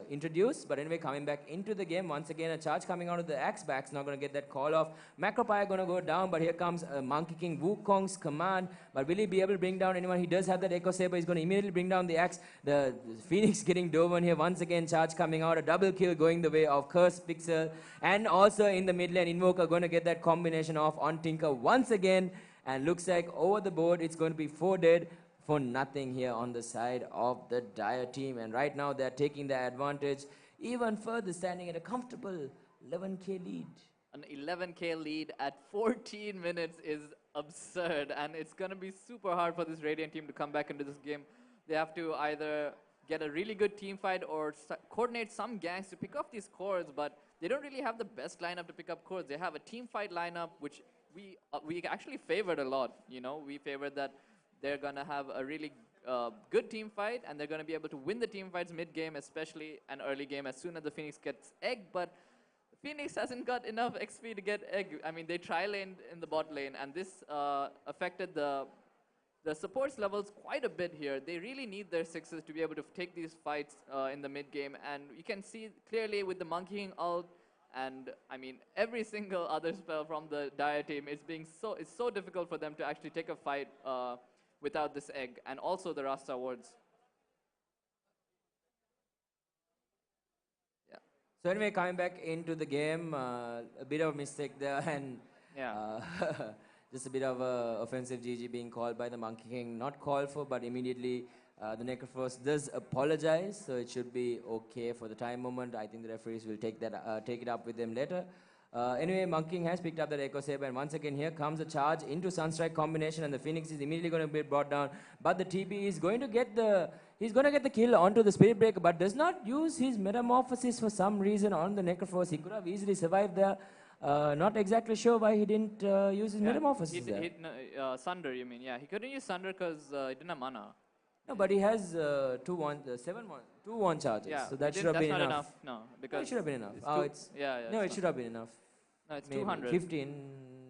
introduced. But anyway, coming back into the game, once again, a charge coming out of the Axe backs. Not going to get that call off. Macropie going to go down, but here comes Monkey King Wukong's command. But will he be able to bring down anyone? He does have that Echo Saber. He's going to immediately bring down the Axe. The Phoenix getting dove on here. Once again, charge coming out. A double kill going the way of Curse Pixel. And also in the mid lane, Invoker going to get that combination off on Tinker once again. And looks like over the board, it's going to be 4 dead for nothing here on the side of the Dire team. And right now, they're taking the advantage even further, standing at a comfortable 11k lead. An 11k lead at 14 minutes is absurd, and it's going to be super hard for this Radiant team to come back into this game. They have to either get a really good team fight or coordinate some ganks to pick off these cores, but they don't really have the best lineup to pick up cores. They have a team fight lineup, which we actually favored a lot. You know, we favored that they're going to have a really good team fight, and they're going to be able to win the team fights mid-game, especially an early game, as soon as the Phoenix gets egg. But Phoenix hasn't got enough XP to get egg. I mean, they tri-laned in the bot lane, and this affected the supports levels quite a bit here. They really need their sixes to be able to take these fights in the mid-game, and you can see clearly with the Monkey King ult, and I mean, every single other spell from the Dire team, it's so difficult for them to actually take a fight without this egg, and also the Rasta wards. Yeah. So anyway, coming back into the game, a bit of a mistake there, and yeah. Just a bit of a offensive GG being called by the Monkey King. Not called for, but immediately the Necrophos does apologize, so it should be okay for the time moment. I think the referees will take it up with them later. Anyway, Monkey King has picked up that Echo Saber, and once again here comes a charge into Sunstrike combination, and the Phoenix is immediately going to be brought down. But the TP is going to get the kill onto the Spirit Breaker, but does not use his Metamorphosis for some reason on the Necrophos. He could have easily survived there. Not exactly sure why he didn't use his Metamorphosis there. Sunder, you mean? Yeah, he couldn't use Sunder because he didn't have mana. No, but he has 2-1 charges, Yeah, so that should have been enough. No, because it should have been enough. It should have been enough. No, it's Maybe 200. 15.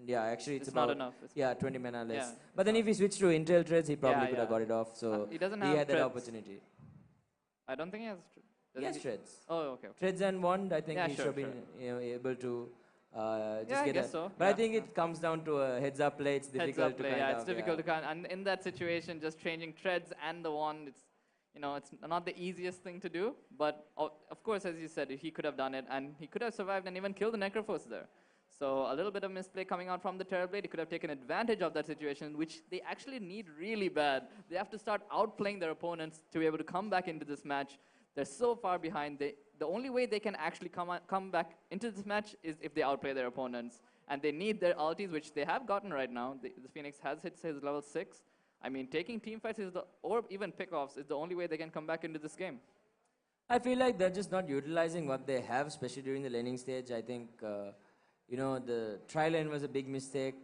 Yeah, actually it's about not enough. 20 mana less. Yeah. But then if he switched to Intel Threads, he probably could have yeah. got it off. So he doesn't he have had that threads. opportunity. I don't think he has. He has Threads. Oh, okay. Threads and Wand, I think he should have been able to just get I guess that. so. But I think it comes down to a heads up play. It's difficult to kind of. It's difficult to kind. And in that situation, just changing Threads and the Wand, it's not the easiest thing to do. But of course, as you said, he could have done it, and he could have survived and even killed the Necrophos there. So a little bit of misplay coming out from the Terrorblade. He could have taken advantage of that situation, which they actually need really bad. They have to start outplaying their opponents to be able to come back into this match. They're so far behind. The only way they can actually come back into this match is if they outplay their opponents. And they need their ultis, which they have gotten right now. The Phoenix has hit his level 6. I mean, taking team fights or even pickoffs is the only way they can come back into this game. I feel like they're just not utilizing what they have, especially during the laning stage. I think, the tri-lane was a big mistake.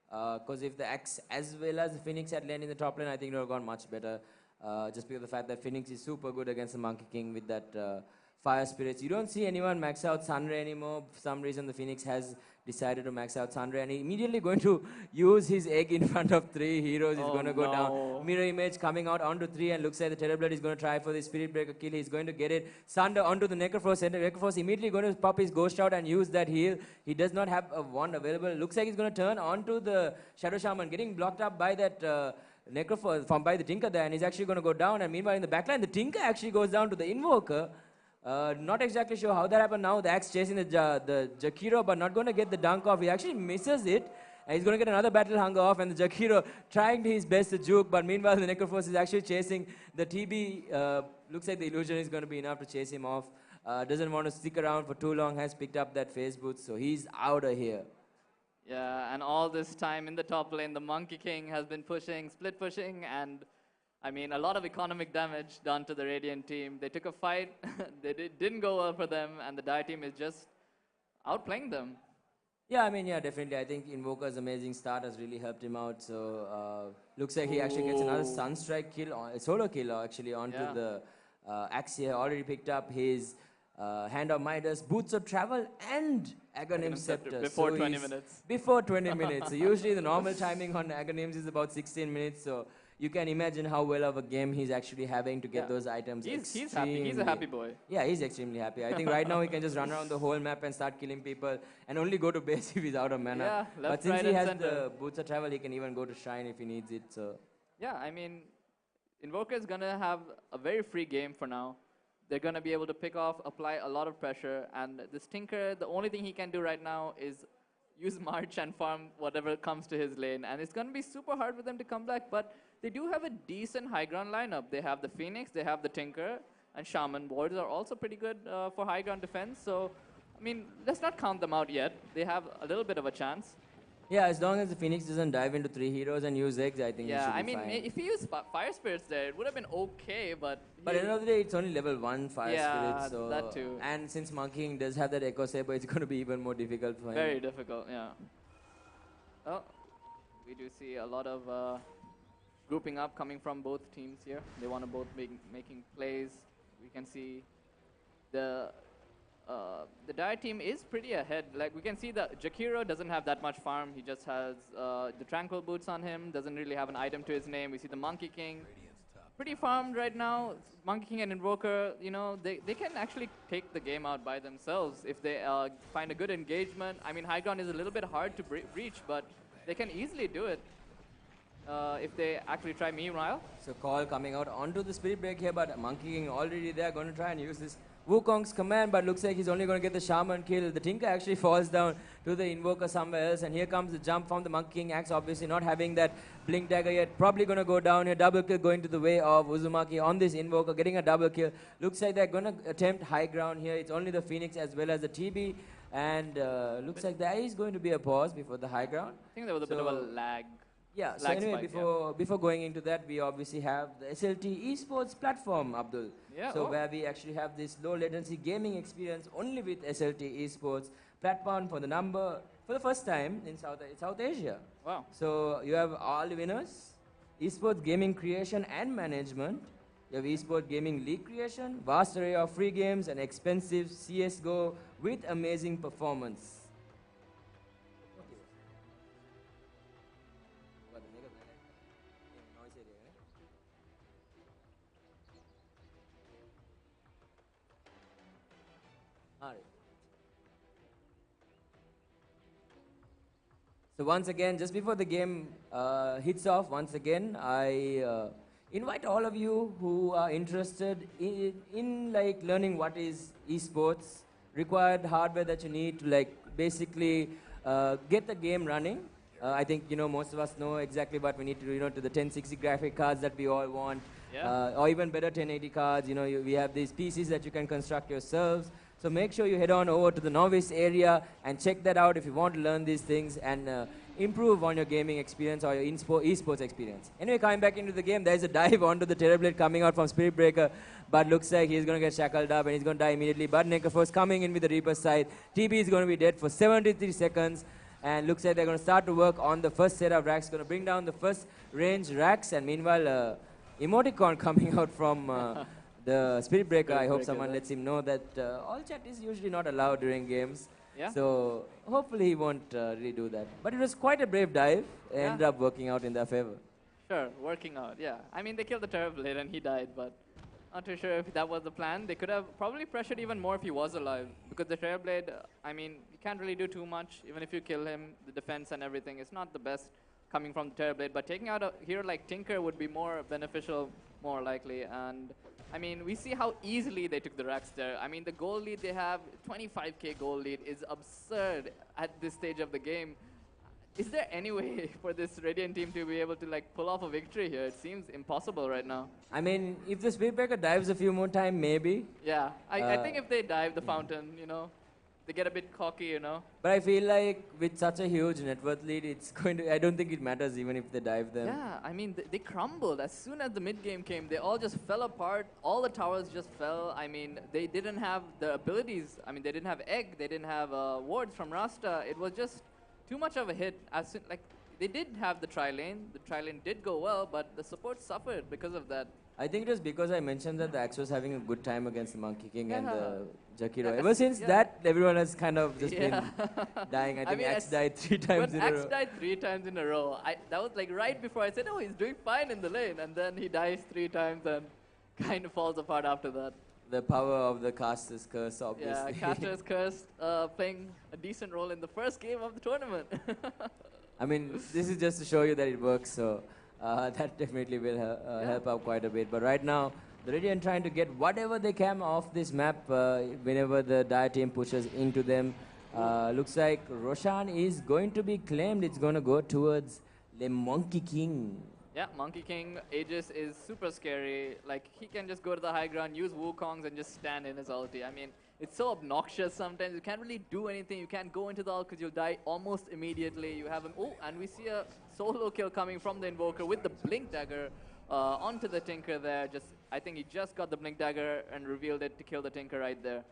Because if the Axe as well as the Phoenix had lane in the top lane, I think it would have gone much better. Just because of the fact that Phoenix is super good against the Monkey King with that Fire Spirits. You don't see anyone max out Sunray anymore. For some reason, the Phoenix has decided to max out Sunray, and he's immediately going to use his egg in front of 3 heroes. He's going to go down. Mirror image coming out onto 3, and looks like the Terrorblood is going to try for the Spirit Breaker kill. He's going to get it. Sunder onto the Necrophos, and the Necrophos immediately going to pop his Ghost out and use that heal. He does not have a wand available. Looks like he's going to turn onto the Shadow Shaman, getting blocked up by that Necrophos by the Tinker there, and he's actually going to go down. And meanwhile, in the backline, the Tinker actually goes down to the Invoker. Not exactly sure how that happened now. The Axe chasing the Jakiro, but not going to get the dunk off. He actually misses it. And he's going to get another Battle Hunger off, and the Jakiro trying his best to juke, but meanwhile the Necrophos is actually chasing the TB. Looks like the illusion is going to be enough to chase him off. Doesn't want to stick around for too long, has picked up that phase boost, so he's out of here. Yeah, and all this time in the top lane, the Monkey King has been pushing, split pushing, and I mean, a lot of economic damage done to the Radiant team. They took a fight, didn't go well for them, and the Dire team is just outplaying them. Yeah, I mean, yeah, definitely. I think Invoker's amazing start has really helped him out. So, looks like he actually gets another Sunstrike kill, a solo kill actually, onto the Axe here. Already picked up his Hand of Midas, Boots of Travel, and Aghanim Scepter. Before 20 minutes. Before 20 minutes. So usually the normal timing on Aghanims is about 16 minutes. So you can imagine how well of a game he's actually having to get Yeah. those items. He's happy. He's a extremely- happy boy. Yeah, he's extremely happy. I think right now he can just run around the whole map and start killing people and only go to base if he's out of mana. Yeah, left, but since right, he and has center. the boots of travel, he can even go to Shrine if he needs it. So Yeah, I mean, Invoker is going to have a very free game for now. They're going to be able to pick off, apply a lot of pressure, and this Tinker, the only thing he can do right now is use March and farm whatever comes to his lane, and it's going to be super hard for them to come back, but they do have a decent high ground lineup. They have the Phoenix, they have the Tinker, and Shaman. Wards are also pretty good for high ground defense, so, I mean, let's not count them out yet. They have a little bit of a chance. yeah, as long as the Phoenix doesn't dive into 3 heroes and use eggs, I think he Yeah, should I be mean, fine. if he used Fire Spirits there, it would have been okay, but... But at the end of the day, it's only level 1 Fire Yeah, Spirit, so... that too. And since Monkey King does have that Echo Saber, it's going to be even more difficult for him. Very difficult, yeah. Oh, we do see a lot of grouping up coming from both teams here. They want to both making plays. We can see the Dire team is pretty ahead. Like we can see that Jakiro doesn't have that much farm. He just has the Tranquil Boots on him. Doesn't really have an item to his name. We see the Monkey King. Pretty farmed right now. Monkey King and Invoker, you know, they can actually take the game out by themselves if they find a good engagement. I mean, high ground is a little bit hard to breach, but they can easily do it if they actually try meanwhile. So call coming out onto the Spirit Break here, but Monkey King already there, going to try and use this Wukong's command, but looks like he's only going to get the Shaman kill. The Tinker actually falls down to the Invoker somewhere else, and here comes the jump from the Monkey King Axe, obviously not having that Blink Dagger yet. Probably going to go down here. Double kill going to the way of Uzumaki on this Invoker, getting a double kill. Looks like they're going to attempt high ground here. It's only the Phoenix as well as the TB, and looks like there is going to be a pause before the high ground. I think there was a bit of a lag. Yeah, so Lag anyway, spike, before going into that, we obviously have the SLT esports platform, Abdul. Yeah, So oh. where we actually have this low latency gaming experience only with SLT esports platform for the first time in South Asia. Wow. So you have all winners, esports gaming creation and management. You have esports gaming league creation, vast array of free games, and expensive CS:GO with amazing performance. Alright. So once again, just before the game hits off, once again, I invite all of you who are interested in like learning what is esports, required hardware that you need to like basically get the game running. I think most of us know exactly what we need to do. To the 1060 graphic cards that we all want, Yeah. or even better 1080 cards. We have these PCs that you can construct yourselves. So make sure you head on over to the novice area and check that out if you want to learn these things and improve on your gaming experience or your esports experience. Anyway, coming back into the game, there's a dive onto the Terrorblade coming out from Spirit Breaker, but looks like he's going to get shackled up and he's going to die immediately. But Nekafos coming in with the Reaper's side. TB is going to be dead for 73 seconds. And looks like they're going to start to work on the first set of racks, going to bring down the first range racks. And meanwhile, emoticon coming out from the Spirit Breaker. I hope someone lets him know that all chat is usually not allowed during games. Yeah. So hopefully he won't really do that. But it was quite a brave dive. Ended up working out in their favor. Sure, working out, yeah. I mean, they killed the Terrorblade and he died, but not too sure if that was the plan. They could have probably pressured even more if he was alive, because the Terrorblade, I mean, you can't really do too much. Even if you kill him, the defense and everything, it's not the best coming from the Terrorblade. But taking out a hero like Tinker would be more beneficial, more likely. And I mean, we see how easily they took the racks there. I mean, the goal lead they have, 25k goal lead, is absurd at this stage of the game. Is there any way for this Radiant team to be able to like pull off a victory here? It seems impossible right now. I mean, if the Spirit Breaker dives a few more times, maybe. Yeah, I think if they dive the fountain, they get a bit cocky, But I feel like with such a huge net worth lead, it's going to. I don't think it matters even if they dive them. Yeah, I mean, they crumbled. As soon as the mid game came, they all just fell apart. All the towers just fell. I mean, they didn't have the abilities. I mean, they didn't have Egg. They didn't have wards from Rasta. It was just too much of a hit. As soon, like, they did have the tri-lane. The tri-lane did go well, but the support suffered because of that. I think it was because I mentioned that the Axe was having a good time against the Monkey King and the Jakiro. Yeah, Ever since yeah. that, everyone has kind of just Yeah. been dying. I think mean, Axe died 3 times when in a Axe row. died 3 times in a row, that was like right before I said, oh, he's doing fine in the lane. And then he dies 3 times and kind of falls apart after that. The power of the caster's curse, obviously. Yeah, Caster's Cursed playing a decent role in the first game of the tournament. I mean, this is just to show you that it works, so that definitely will help out quite a bit. But right now, the Radiant trying to get whatever they can off this map whenever the Dire team pushes into them. Looks like Roshan is going to be claimed. It's going to go towards the Monkey King. Yeah, Monkey King Aegis is super scary. Like, he can just go to the high ground, use Wukongs, and just stand in his ulti. I mean, it's so obnoxious sometimes. You can't really do anything. You can't go into the ult because you'll die almost immediately. You have him. Oh, and we see a solo kill coming from the Invoker with the Blink Dagger onto the Tinker there. I think he just got the Blink Dagger and revealed it to kill the Tinker right there.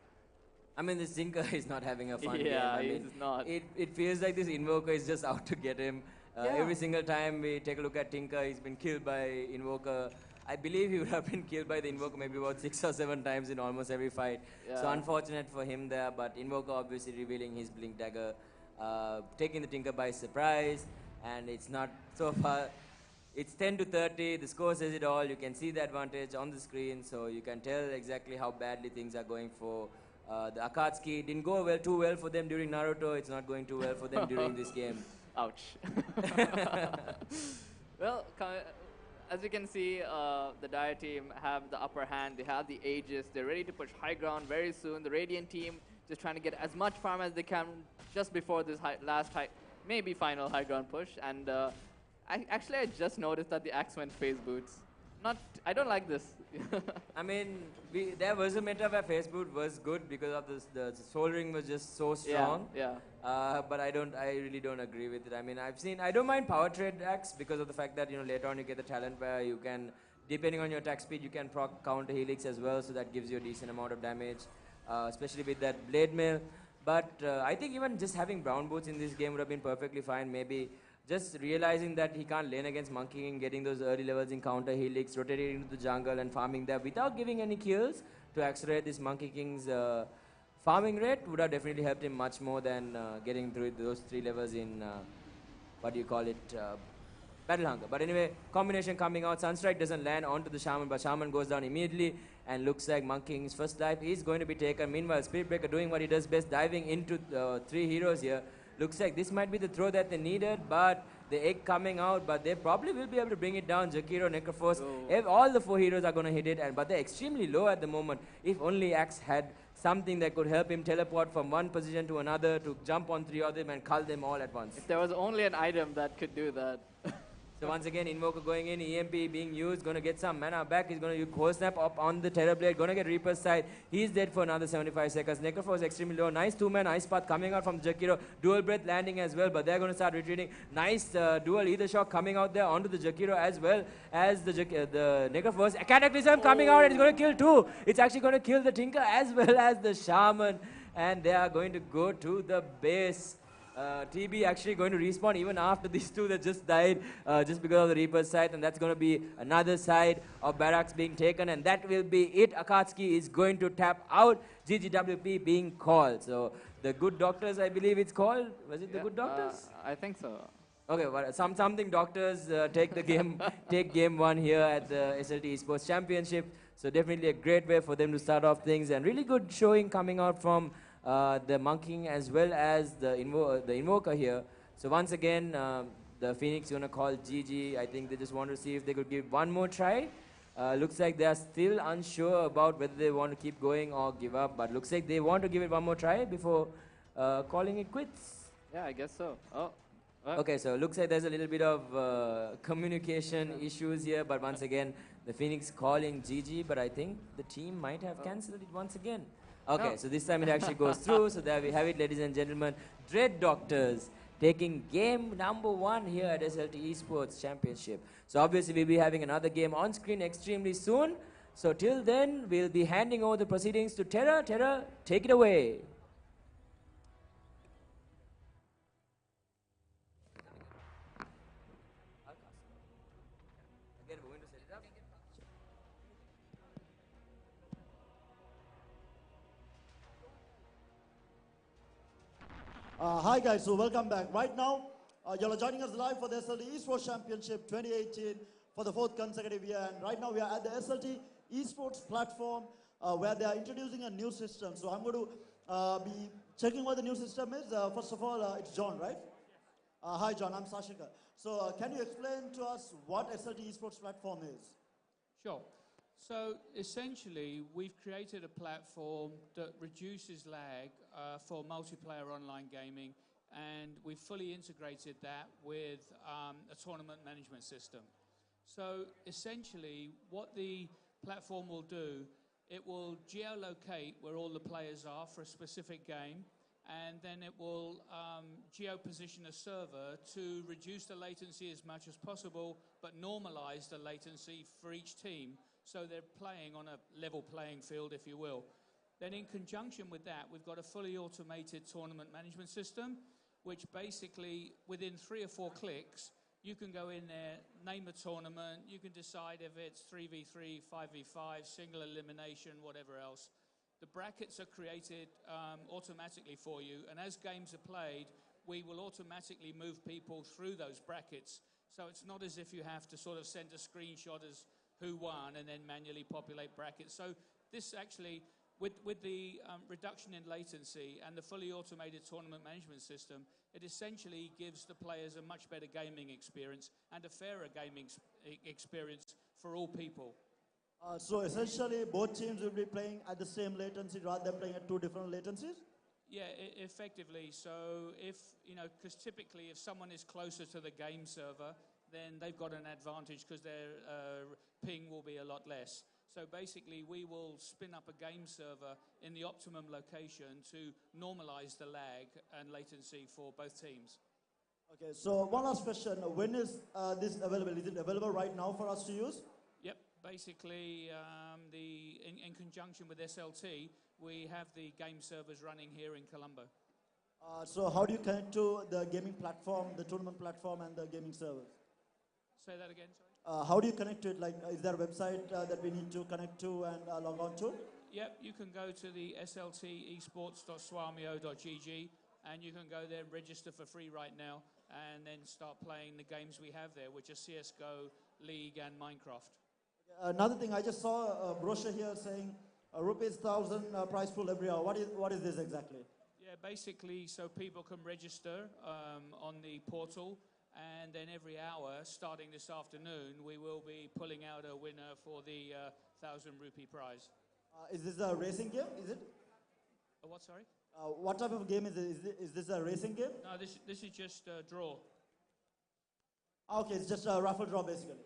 I mean, this Tinker is not having a fun game. Yeah, I mean, he's not. It feels like this Invoker is just out to get him. Yeah. Every single time we take a look at Tinker, he's been killed by Invoker. I believe he would have been killed by the Invoker maybe about 6 or 7 times in almost every fight. Yeah. So unfortunate for him there, but Invoker obviously revealing his Blink Dagger, taking the Tinker by surprise, and it's not so far. It's 10 to 30, the score says it all. You can see the advantage on the screen, so you can tell exactly how badly things are going for the Akatsuki. Didn't go too well for them during Naruto. It's not going too well for them during this game. Ouch. Well, as you can see, the Dire team have the upper hand. They have the Aegis. They're ready to push high ground very soon. The Radiant team just trying to get as much farm as they can just before this maybe final high ground push. And I just noticed that the Axe went phase boots. I don't like this. I mean, there was a meta where Facebook was good because of the soul ring was just so strong. Yeah. But I really don't agree with it. I mean, I don't mind power trade axe because of the fact that, later on you get the talent where you can, depending on your attack speed, you can proc counter helix as well. So that gives you a decent amount of damage, especially with that blade mail. But I think even just having brown boots in this game would have been perfectly fine. Maybe just realizing that he can't lane against Monkey King, getting those early levels in counter helix, rotating into the jungle and farming there without giving any kills to accelerate this Monkey King's farming rate would have definitely helped him much more than getting through those 3 levels in, Battle Hunger. But anyway, combination coming out. Sunstrike doesn't land onto the Shaman, but Shaman goes down immediately and looks like Monkey King's first life is going to be taken. Meanwhile, Spirit Breaker doing what he does best, diving into 3 heroes here. Looks like this might be the throw that they needed, but the egg coming out, but they probably will be able to bring it down. Jakiro, Necrophos, all the 4 heroes are going to hit it, but they're extremely low at the moment. If only Axe had something that could help him teleport from one position to another to jump on 3 of them and cull them all at once. If there was only an item that could do that. So once again, Invoker going in, EMP being used, going to get some mana back. He's going to use Cold Snap up on the Terror Blade, going to get Reaper's side. He's dead for another 75 seconds. Necrophos extremely low. Nice 2-man Ice Path coming out from Jakiro. Dual Breath landing as well, but they're going to start retreating. Nice dual Ether Shock coming out there onto the Jakiro as well as the Necrophos. Cataclysm coming out and it's going to kill 2. It's actually going to kill the Tinker as well as the Shaman. And they are going to go to the base. TB actually going to respawn even after these 2 that just died just because of the Reaper's side, and that's going to be another side of Barracks being taken, and that will be it. Akatsuki is going to tap out, GGWP being called. So the Good Doctors, I believe it's called. Was it the Good Doctors? I think so. Okay, well, something doctors take the game, take game 1 here at the SLT Esports Championship. So definitely a great way for them to start off things, and really good showing coming out from the Monkey King as well as the Invoker here. So once again, the Phoenix going to call GG. I think they just want to see if they could give one more try. Looks like they are still unsure about whether they want to keep going or give up, but looks like they want to give it one more try before calling it quits. Yeah, I guess so. Okay, so looks like there's a little bit of communication issues here, but once again, the Phoenix calling GG, but I think the team might have cancelled it once again. Okay, so this time it actually goes through. So there we have it, ladies and gentlemen. Dread Doctors taking game number 1 here at SLT Esports Championship. So obviously we'll be having another game on screen extremely soon. So till then, we'll be handing over the proceedings to Terra. Terra, take it away. Hi guys, so welcome back. Right now, you are joining us live for the SLT Esports Championship 2018 for the 4th consecutive year. And right now we are at the SLT Esports platform where they are introducing a new system. So I'm going to be checking what the new system is. First of all, it's John, right? Hi John, I'm Sashika. So can you explain to us what SLT Esports platform is? Sure. So essentially, we've created a platform that reduces lag for multiplayer online gaming, and we've fully integrated that with a tournament management system. So essentially, what the platform will do, it will geolocate where all the players are for a specific game, and then it will geo-position a server to reduce the latency as much as possible, but normalize the latency for each team, so they're playing on a level playing field, if you will. Then in conjunction with that, we've got a fully automated tournament management system, which basically, within 3 or 4 clicks, you can go in there, name a tournament, you can decide if it's 3v3, 5v5, single elimination, whatever else. The brackets are created automatically for you, and as games are played, we will automatically move people through those brackets. So it's not as if you have to sort of send a screenshot as who won and then manually populate brackets. So this actually, with the reduction in latency and the fully automated tournament management system, it essentially gives the players a much better gaming experience and a fairer gaming experience for all people. So essentially, both teams will be playing at the same latency rather than playing at 2 different latencies? Yeah, effectively. So if, you know, because typically if someone is closer to the game server, then they've got an advantage because their ping will be a lot less. So basically, we will spin up a game server in the optimum location to normalize the lag and latency for both teams. Okay, so one last question. When is this available? Is it available right now for us to use? Yep, basically, in conjunction with SLT, we have the game servers running here in Colombo. So how do you connect to the gaming platform, the tournament platform, and the gaming servers? Say that again, sorry? How do you connect to it? Like, is there a website that we need to connect to and log on to? Yep, you can go to the sltesports.swamio.gg and you can go there and register for free right now and then start playing the games we have there, which are CSGO, League, and Minecraft. Another thing, I just saw a brochure here saying rupees 1,000 prize pool every hour. What is this exactly? Yeah, basically, so people can register on the portal. And then every hour, starting this afternoon, we will be pulling out a winner for the 1,000 rupee prize. Is this a racing game? Is it? What, sorry? What type of game is it? Is this a racing game? No, this is just a draw. Okay, it's just a raffle draw basically.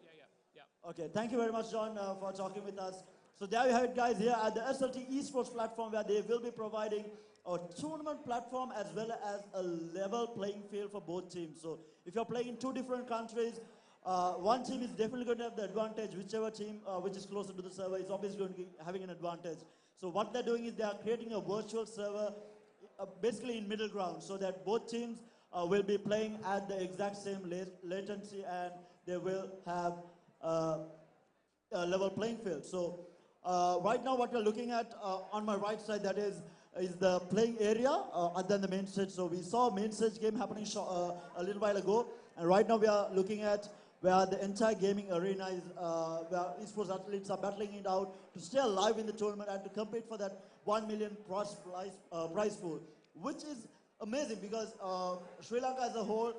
Yeah. Okay, thank you very much, John, for talking with us. So there you have it, guys, here at the SLT Esports platform, where they will be providing a tournament platform as well as a level playing field for both teams. So if you're playing in 2 different countries, one team is definitely going to have the advantage. Whichever team which is closer to the server is obviously going to be having an advantage. So what they're doing is they are creating a virtual server basically in middle ground, so that both teams will be playing at the exact same latency, and they will have a level playing field. So right now what we're looking at on my right side, that is the playing area other than the main stage. So we saw main stage game happening a little while ago, and right now we are looking at where the entire gaming arena is, where esports athletes are battling it out to stay alive in the tournament and to compete for that 1 million prize pool, which is amazing because Sri Lanka as a whole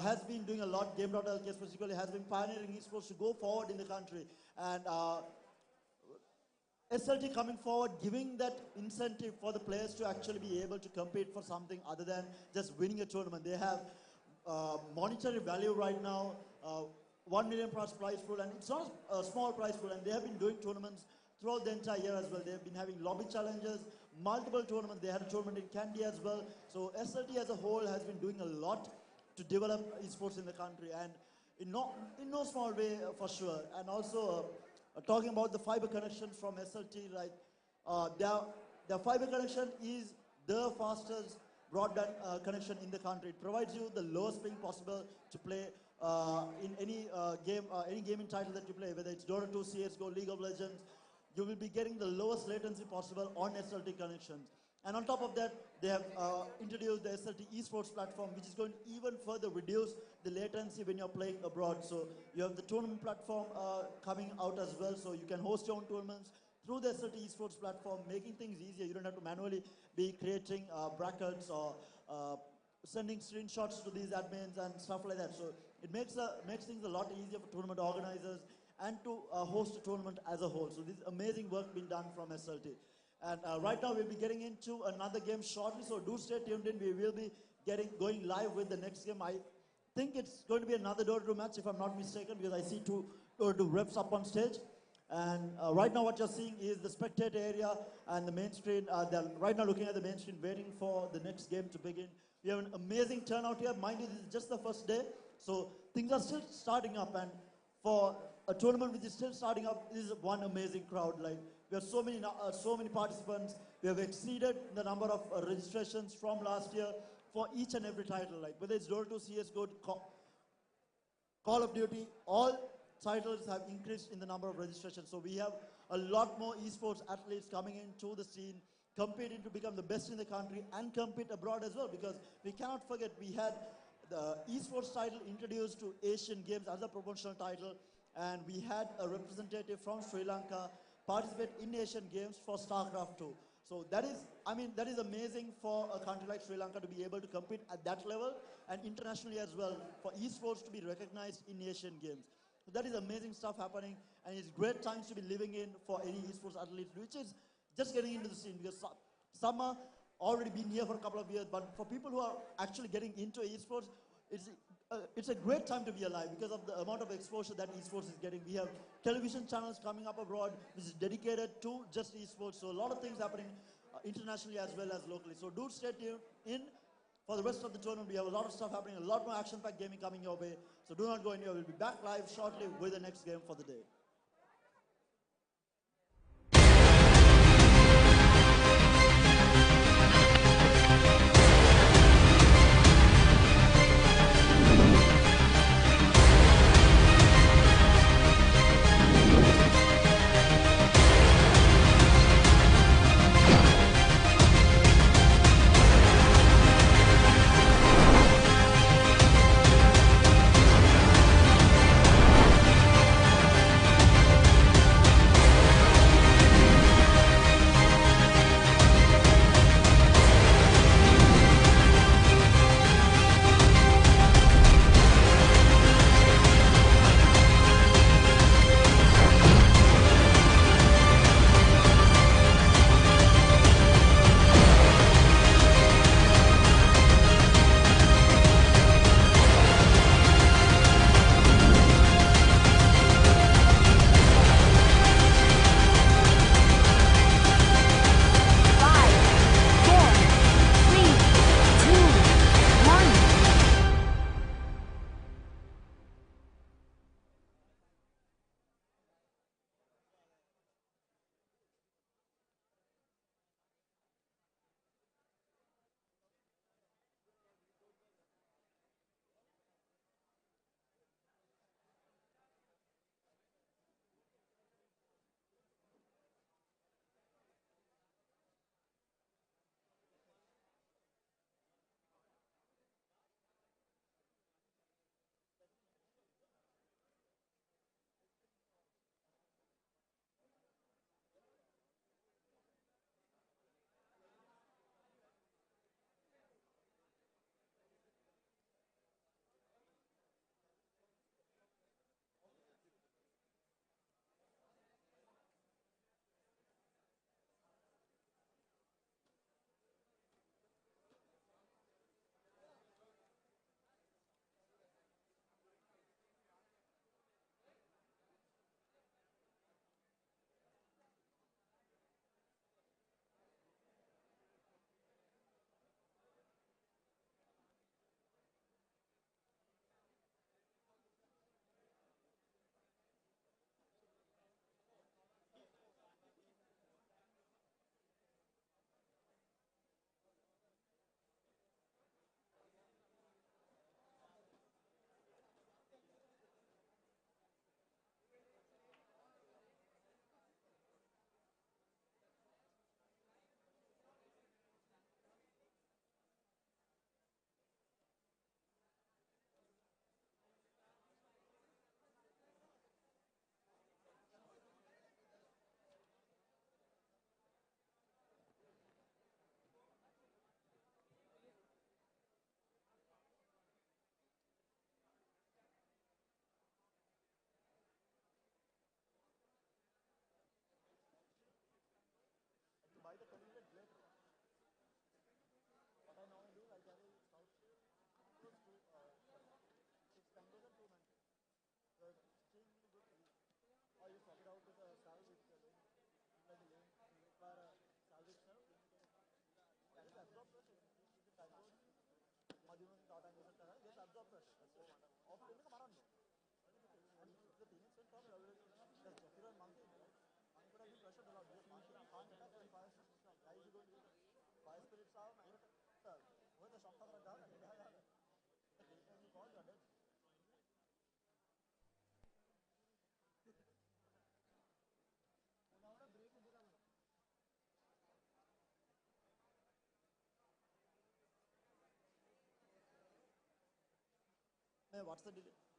has been doing a lot. Game.lk specifically has been pioneering esports to go forward in the country, and SLT coming forward, giving that incentive for the players to actually be able to compete for something other than just winning a tournament. They have monetary value right now, 1 million prize pool, and it's not a small prize pool, and they have been doing tournaments throughout the entire year as well. They have been having lobby challenges, multiple tournaments. They had a tournament in Kandy as well. So SLT as a whole has been doing a lot to develop esports in the country, and in no small way for sure. And also talking about the fiber connections from SLT, like their fiber connection is the fastest broadband connection in the country. It provides you the lowest ping possible to play in any gaming title that you play, whether it's Dota 2, CSGO, League of Legends. You will be getting the lowest latency possible on SLT connections. And on top of that, they have introduced the SLT esports platform, which is going to even further reduce the latency when you're playing abroad. So you have the tournament platform coming out as well, so you can host your own tournaments through the SLT esports platform, making things easier. You don't have to manually be creating brackets or sending screenshots to these admins and stuff like that. So it makes things a lot easier for tournament organizers and to host a tournament as a whole. So this amazing work being done from SLT. And right now we'll be getting into another game shortly, so do stay tuned in. We will be going live with the next game. I think it's going to be another Dota 2 match, if I'm not mistaken, because I see two Dota 2 reps up on stage. And right now what you're seeing is the spectator area and the main screen. They're right now looking at the main screen, waiting for the next game to begin. We have an amazing turnout here. Mind you, this is just the first day, so things are still starting up. And for a tournament which is still starting up, this is one amazing crowd. Like, we have so many participants. We have exceeded the number of registrations from last year for each and every title. Like, whether it's Dota 2, CS:GO, Call of Duty, all titles have increased in the number of registrations. So we have a lot more esports athletes coming into the scene, competing to become the best in the country and compete abroad as well. Because we cannot forget, we had the esports title introduced to Asian Games as a promotional title, and we had a representative from Sri Lanka participate in Asian Games for StarCraft 2. So that is amazing for a country like Sri Lanka to be able to compete at that level, and internationally as well, for esports to be recognized in Asian Games. So that is amazing stuff happening, and it's great times to be living in for any esports athletes, which is just getting into the scene, because some are already been here for a couple of years, but for people who are actually getting into esports, it's a great time to be alive because of the amount of exposure that esports is getting. We have television channels coming up abroad, which is dedicated to just esports. So a lot of things happening internationally as well as locally. So do stay tuned in for the rest of the tournament. We have a lot of stuff happening, a lot more action-packed gaming coming your way. So do not go anywhere. We'll be back live shortly with the next game for the day. absorb pressure. Off limit ka maran no. And the teammates went from there's Zafir and Monkey, right? Monkey could have been pressured a lot because Monkey can't attack when fire spirit strike. Why is he going to do that? Fire spirit sound, sir, where the shot cover down and the time you call, you're dead. What's the delay?